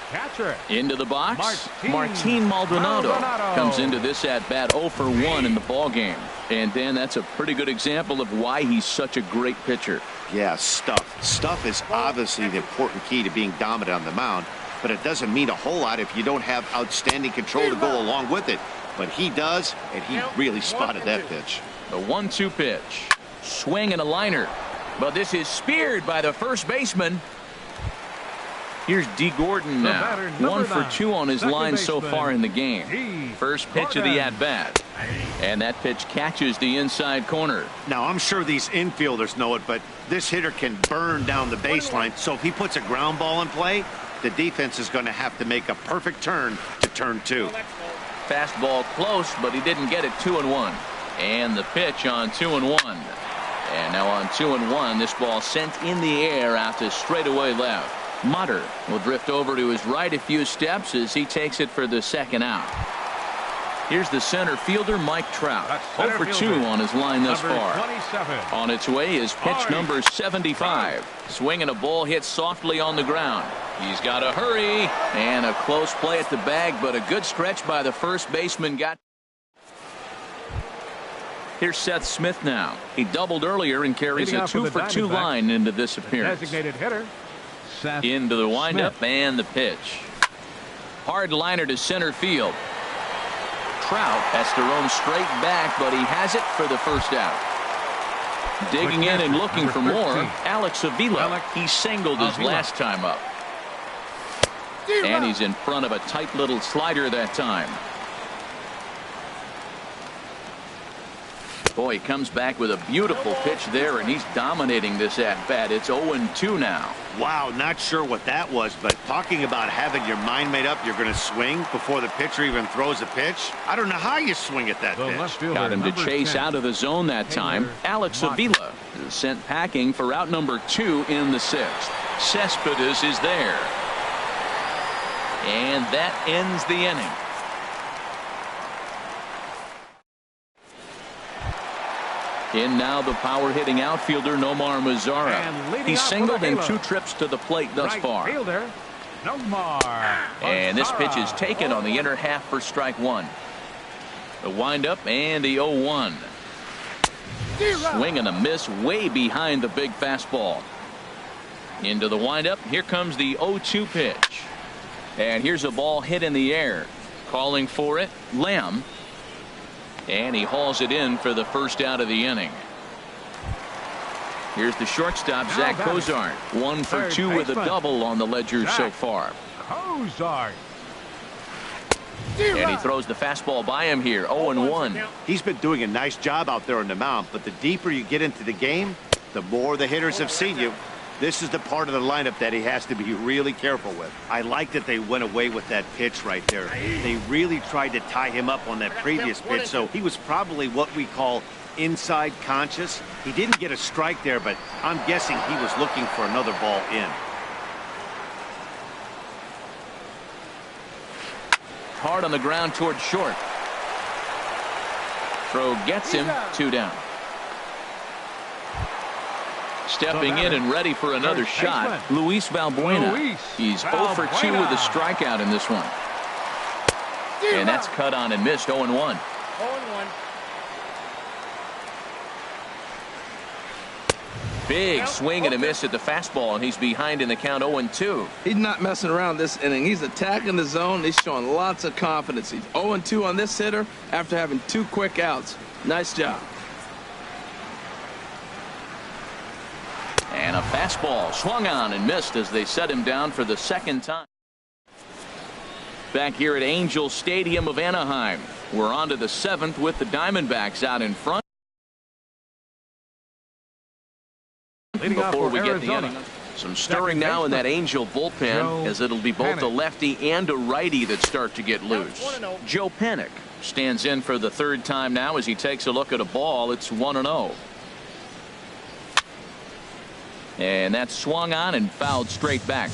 catcher. Into the box, Martin Maldonado comes into this at-bat 0 for 1 in the ballgame. And Dan, that's a pretty good example of why he's such a great pitcher. Yeah, stuff. Stuff is obviously the important key to being dominant on the mound, but it doesn't mean a whole lot if you don't have outstanding control to go along with it. But he does, and he really spotted that pitch. The 1-2 pitch. Swing and a liner. But this is speared by the first baseman. Here's D. Gordon now. 1 for 2 on his line so far in the game. First pitch of the at-bat. And that pitch catches the inside corner. Now, I'm sure these infielders know it, but this hitter can burn down the baseline. So if he puts a ground ball in play, the defense is going to have to make a perfect turn to turn 2. Fastball close, but he didn't get it 2-1. And the pitch on 2-1. And now on 2-1, this ball sent in the air out to straightaway left. Mutter will drift over to his right a few steps as he takes it for the second out. Here's the center fielder, Mike Trout. 0 for 2 on his line thus far. 27. On its way is pitch number 75. Swinging a ball hit softly on the ground. He's got to hurry. And a close play at the bag, but a good stretch by the first baseman. Here's Seth Smith now. He doubled earlier and carries a 2 for 2 line into this appearance. Designated hitter, Seth into the windup Smith. and the pitch. Hard liner to center field. Trout has to roam straight back, but he has it for the first out. Digging in and looking for more, Alex Avila. He singled his last time up. And he's in front of a tight little slider that time. Boy, he comes back with a beautiful pitch there, and he's dominating this at-bat. It's 0-2 now. Wow, not sure what that was, but talking about having your mind made up you're going to swing before the pitcher even throws a pitch. I don't know how you swing at that pitch. Got him to chase 10. out of the zone that time. Alex Avila is sent packing for out number 2 in the 6th. Cespedes is there. And that ends the inning. In now the power hitting outfielder Nomar Mazara. He singled in 2 trips to the plate thus far. Fielder, Nomar. And this pitch is taken on the inner half for strike 1. The windup and the 0-1. Swing and a miss way behind the big fastball. Into the windup. Here comes the 0-2 pitch. And here's a ball hit in the air. Calling for it, Lamb. And he hauls it in for the first out of the inning. Here's the shortstop, Zach Cozart. 1 for 2 with a double on the ledger so far. Cozart. And he throws the fastball by him here. 0-1. He's been doing a nice job out there on the mound, but the deeper you get into the game, the more the hitters have seen you. This is the part of the lineup that he has to be really careful with. I like that they went away with that pitch right there. They really tried to tie him up on that previous pitch, so he was probably what we call inside conscious. He didn't get a strike there, but I'm guessing he was looking for another ball in. Hard on the ground towards short. Throw gets him. 2 down. Stepping in and ready for another shot, Luis Valbuena. He's 0 for 2 with a strikeout in this one. And that's cut on and missed. 0-1. 0-1. Big swing and a miss at the fastball, and he's behind in the count. 0-2. He's not messing around this inning. He's attacking the zone. He's showing lots of confidence. He's 0-2 on this hitter after having 2 quick outs. Nice job. And a fastball swung on and missed as they set him down for the second time. Back here at Angel Stadium of Anaheim, we're on to the 7th with the Diamondbacks out in front. Before we get the inning, some stirring now in that Angel bullpen, as it'll be both a lefty and a righty that start to get loose. Joe Panik stands in for the 3rd time now as he takes a look at a ball. It's 1-0. And that's swung on and fouled straight back.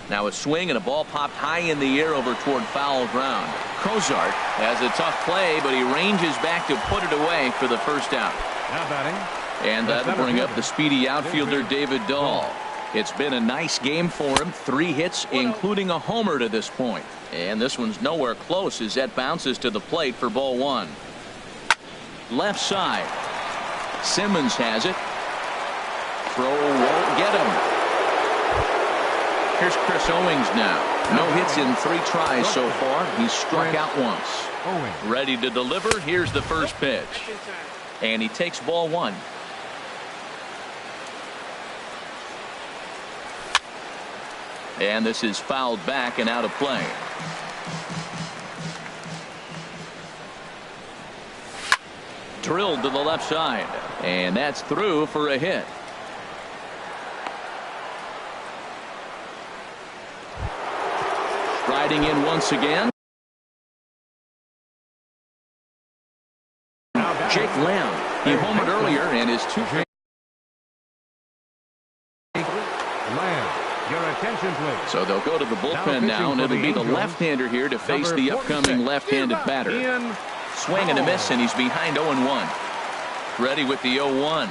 Now a swing and a ball popped high in the air over toward foul ground. Cozart has a tough play, but he ranges back to put it away for the first out. Now batting. And that'll bring up the speedy outfielder David Dahl. It's been a nice game for him. 3 hits, including a homer to this point. And this one's nowhere close as that bounces to the plate for ball 1. Left side. Simmons has it. Throw won't get him. Here's Chris Owings now. No hits in 3 tries so far. He's struck out once. Ready to deliver. Here's the first pitch. And he takes ball 1. And this is fouled back and out of play. Drilled to the left side, and that's through for a hit. Striding in once again. Jake Lamb. He homered earlier and is two. Lamb, your attention, please. So they'll go to the bullpen now, and it'll be the left-hander here to face the upcoming left-handed batter. Swing and a miss, and he's behind 0-1. Ready with the 0-1.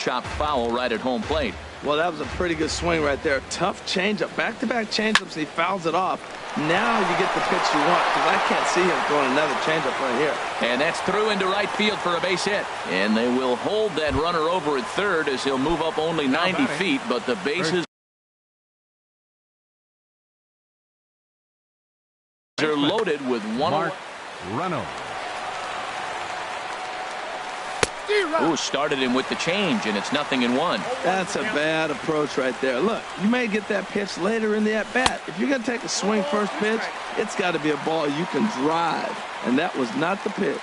Chopped foul right at home plate. Well, that was a pretty good swing right there. Tough changeup. Back-to-back changeups. He fouls it off. Now you get the pitch you want, because I can't see him throwing another changeup right here. And that's through into right field for a base hit. And they will hold that runner over at third as he'll move up only 90 feet, but the bases are loaded with one. Mark Reynolds. Ooh, started him with the change, and it's 0-1. That's a bad approach right there. Look, you may get that pitch later in the at-bat. If you're going to take a swing first pitch, it's got to be a ball you can drive, and that was not the pitch.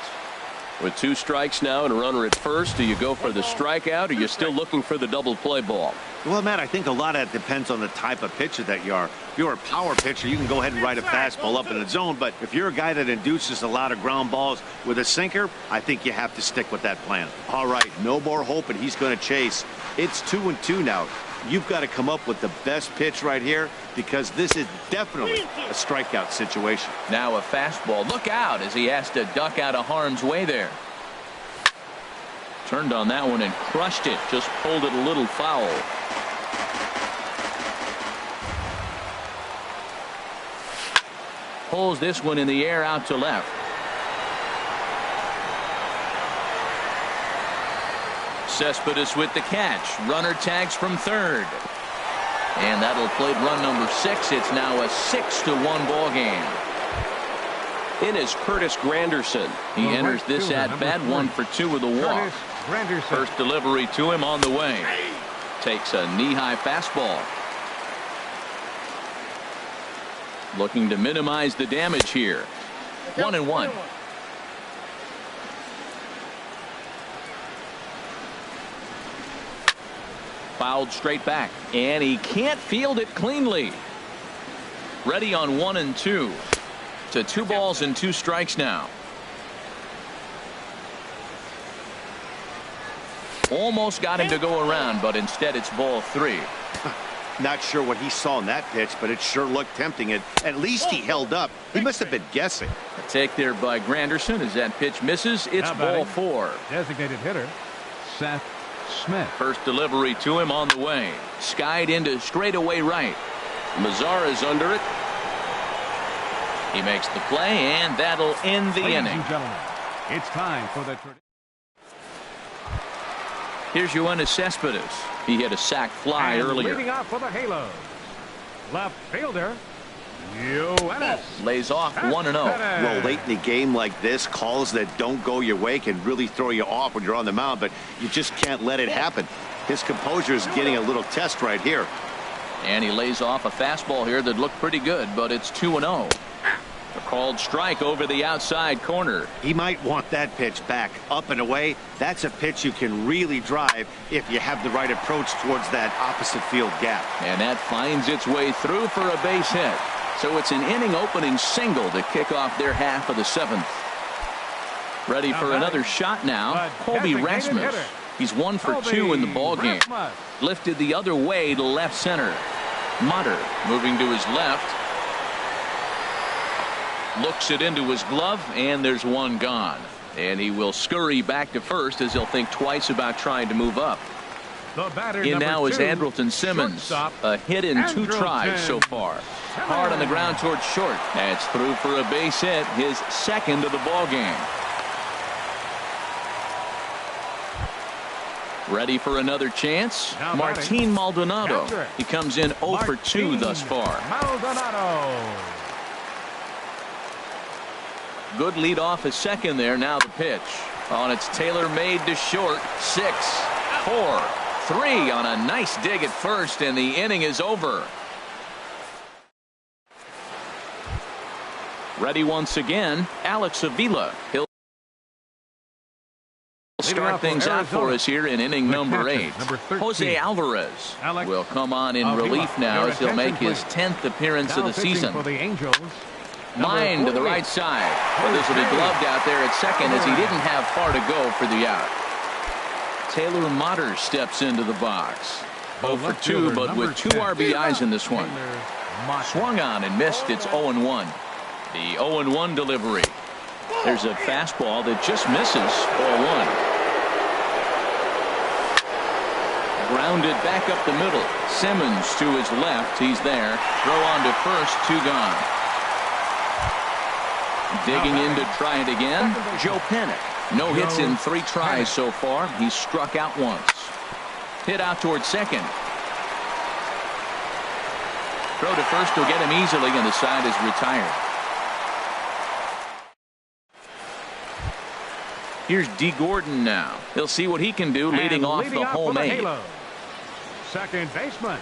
With 2 strikes now and a runner at first, do you go for the strikeout, or you're still looking for the double play ball? Well, Matt, I think a lot of that depends on the type of pitcher that you are. If you're a power pitcher, you can go ahead and ride a fastball up in the zone. But if you're a guy that induces a lot of ground balls with a sinker, I think you have to stick with that plan. All right, no more hoping he's going to chase. It's 2-2 now. You've got to come up with the best pitch right here, because this is definitely a strikeout situation. Now a fastball. Look out as he has to duck out of harm's way there. Turned on that one and crushed it. Just pulled it a little foul. Pulls this one in the air out to left. Cespedes with the catch. Runner tags from third. And that'll play run number 6. It's now a 6-1 ball game. In is Curtis Granderson. He enters this at bat 1 for 2 with a walk. First delivery to him on the way. Takes a knee-high fastball. Looking to minimize the damage here. 1-1. Fouled straight back, and he can't field it cleanly. Ready on 1-2. To 2 balls and 2 strikes now. Almost got him to go around, but instead it's ball 3. Not sure what he saw in that pitch, but it sure looked tempting. At least he held up. He must have been guessing. A take there by Granderson as that pitch misses. It's ball 4. Designated hitter Seth Smith. First delivery to him on the way. Skied into straightaway right. Mazar is under it. He makes the play, and that'll end the inning. Ladies and gentlemen, it's time for the Here's Yoenis Cespedes. He hit a sac fly earlier. Leading off for the Halos, left fielder Yoenis. Lays off 1-0. Well, late in the game like this, calls that don't go your way can really throw you off when you're on the mound, but you just can't let it happen. His composure is getting a little test right here. And he lays off a fastball here that looked pretty good, but it's 2-0. A called strike over the outside corner. He might want that pitch back, up and away. That's a pitch you can really drive if you have the right approach towards that opposite field gap. And that finds its way through for a base hit. So it's an inning opening single to kick off their half of the 7th. Ready for another shot now. Colby Rasmus. He's 1 for 2 in the ball game. Lifted the other way to left center. Mutter moving to his left. Looks it into his glove, and there's one gone. And he will scurry back to first as he'll think twice about trying to move up. In now is Andrelton Simmons. A hit in 2 tries so far. Hard on the ground towards short. That's through for a base hit, his 2nd of the ball game. Ready for another chance? Martin Maldonado. He comes in 0 for 2 thus far. Maldonado. Good lead off his 2nd there. Now the pitch. On it's Taylor made to short. 6, 4, 3 on a nice dig at first, and the inning is over. Ready once again, Alex Avila. He'll start things out for us here in inning number 8. Jose Alvarez will come on in relief now as he'll make his 10th appearance of the season. For the Angels, Line to the right side. Well, this will be gloved out there at second as he didn't have far to go for the out. Taylor Motter steps into the box. 0 for 2, but with 2 RBIs in this one. Swung on and missed. It's 0-1. The 0-1 delivery. There's a fastball that just misses. 0-1. Grounded back up the middle. Simmons to his left. He's there. Throw on to first. 2 gone. Digging in to try it again. Joe Pennick. No hits in 3 tries so far. He's struck out once. Hit out towards second. Throw to first will get him easily, and the side is retired. Here's D. Gordon now. He'll see what he can do leading off the homemade. Second baseman,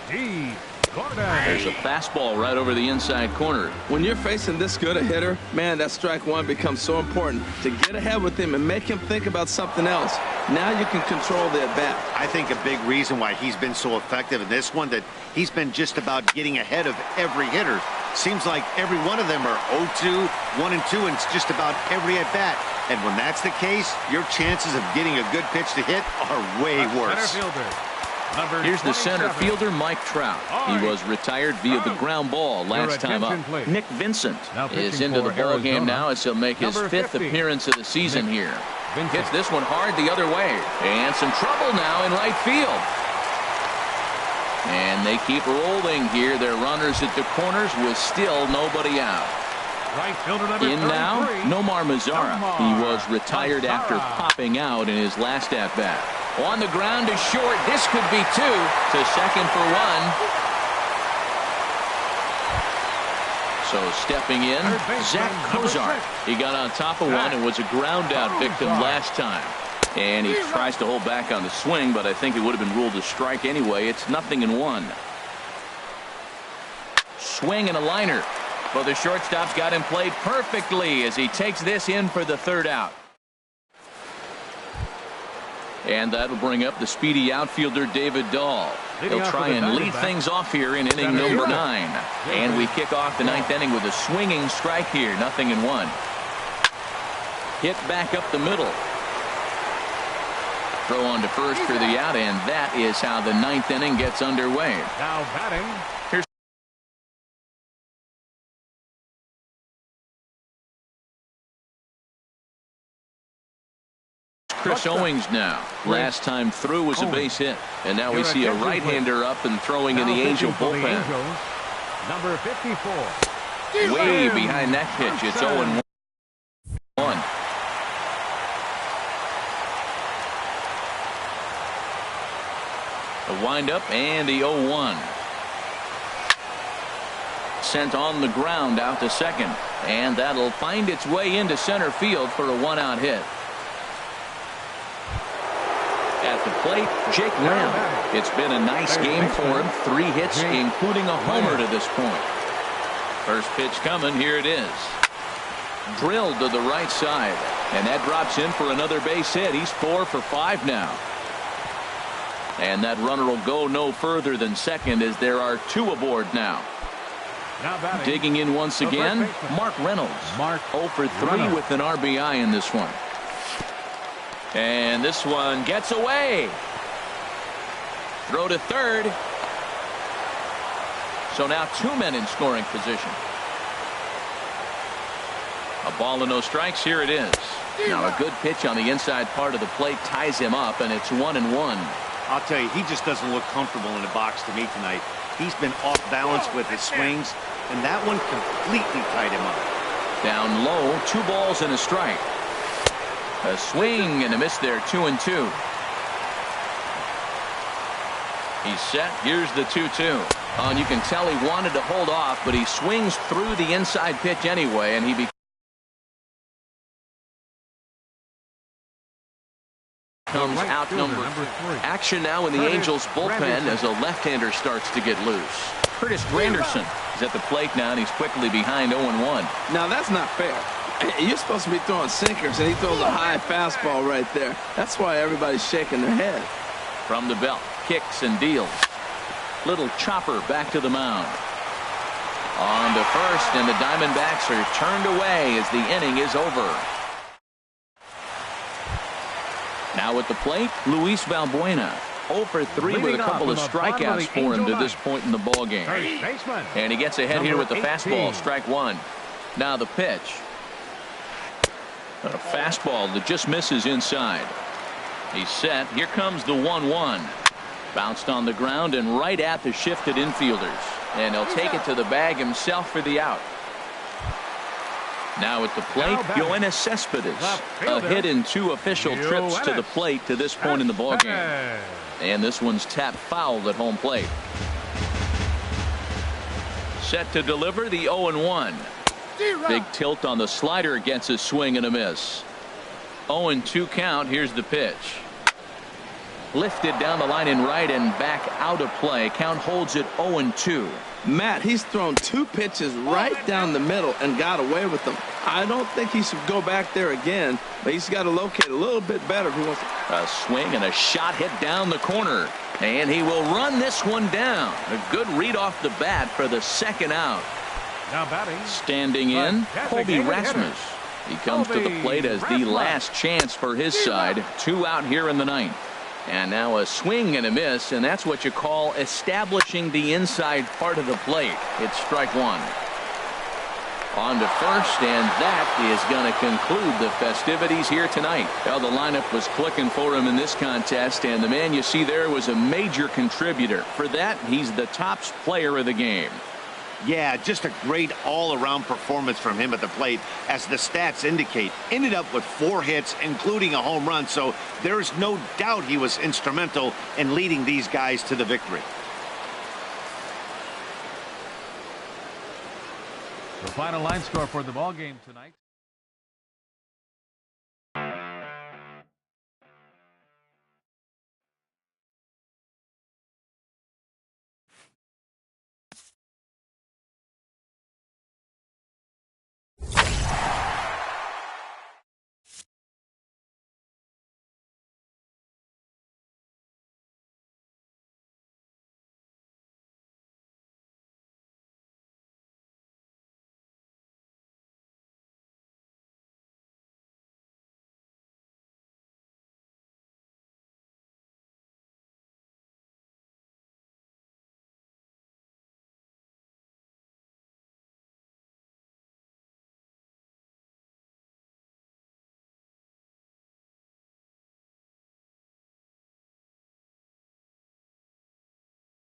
D. Gordon. There's a fastball right over the inside corner. When you're facing this good a hitter, man, that strike one becomes so important to get ahead with him and make him think about something else. Now you can control the at-bat. I think a big reason why he's been so effective in this one, that he's been just about getting ahead of every hitter. Seems like every one of them are 0-2, 1-2, and it's just about every at-bat. And when that's the case, your chances of getting a good pitch to hit are way worse. Here's the center fielder, Mike Trout. He was retired via the ground ball last time up. Nick Vincent is into the ball game now as he'll make his 5th appearance of the season here. Hits this one hard the other way. And some trouble now in right field. And they keep rolling here. Their runners at the corners with still nobody out. In now, Nomar Mazara. He was retired after popping out in his last at-bat. On the ground to short. This could be 2 to second for 1. So stepping in, Zach Kozart. He got on top of one and was a ground out victim last time. And he tries to hold back on the swing, but I think it would have been ruled a strike anyway. It's 0-1. Swing and a liner. Well, the shortstop's got him played perfectly as he takes this in for the 3rd out. And that'll bring up the speedy outfielder David Dahl. He'll try and lead things off here in inning number 9. And we kick off the 9th inning with a swinging strike here. 0-1. Hit back up the middle. Throw on to first for the out, and that is how the 9th inning gets underway. Now batting. Here's Chris Owings now. Last time through was a base hit. And now we see a right-hander up and throwing in the Angel bullpen. Number 54. Way behind that pitch. It's 0-1. A windup and the 0-1. Sent on the ground out to second. And that'll find its way into center field for a 1-out hit. At the plate, Jake Lamb. It's been a nice game for him. 3 hits, including a homer to this point. First pitch coming. Here it is. Drilled to the right side. And that drops in for another base hit. He's 4 for 5 now. And that runner will go no further than second as there are 2 aboard now. Digging in once again, Mark Reynolds. 0 for 3 with an RBI in this one. And this one gets away. Throw to third. So now 2 men in scoring position. A ball and no strikes. Here it is. Now a good pitch on the inside part of the plate ties him up, and it's 1-1. I'll tell you, he just doesn't look comfortable in the box to me tonight. He's been off balance with his swings, and that one completely tied him up. Down low, 2 balls and a strike. A swing and a miss there, 2-2. He's set. Here's the 2-2. And you can tell he wanted to hold off, but he swings through the inside pitch anyway, and he becomes out number 3. Action now in the Angels bullpen as a left-hander starts to get loose. Curtis Granderson is at the plate now, and he's quickly behind 0-1. Now that's not fair. You're supposed to be throwing sinkers, and he throws a high fastball right there. That's why everybody's shaking their head. From the belt, kicks and deals. Little chopper back to the mound. On to first, and the Diamondbacks are turned away as the inning is over. Now at the plate, Luis Valbuena. 0 for 3 with a couple of strikeouts for him to this point in the ballgame. And he gets ahead here with the fastball, strike one. Now the pitch. A fastball that just misses inside. He's set. Here comes the 1-1. Bounced on the ground and right at the shifted infielders. And he'll take it to the bag himself for the out. Now at the plate, Yoenis Cespedes. A hit in 2 official trips to the plate to this point in the ballgame. And this one's tapped foul at home plate. Set to deliver the 0-1. Big tilt on the slider, gets a swing and a miss. 0-2 count. Here's the pitch. Lifted down the line in right and back out of play. Count holds it 0-2. Matt, he's thrown 2 pitches right down the middle and got away with them. I don't think he should go back there again, but he's got to locate a little bit better if he wants to. A swing and a shot hit down the corner. And he will run this one down. A good read off the bat for the second out. Now batting. Standing in, Colby Rasmus. He comes to the plate as the last chance for his side. 2 out here in the ninth. And now a swing and a miss, and that's what you call establishing the inside part of the plate. It's strike one. On to first, and that is going to conclude the festivities here tonight. Well, the lineup was clicking for him in this contest, and the man you see there was a major contributor. For that, he's the top player of the game. Yeah, just a great all-around performance from him at the plate, as the stats indicate. Ended up with 4 hits, including a home run, so there's no doubt he was instrumental in leading these guys to the victory. The final line score for the ball game tonight.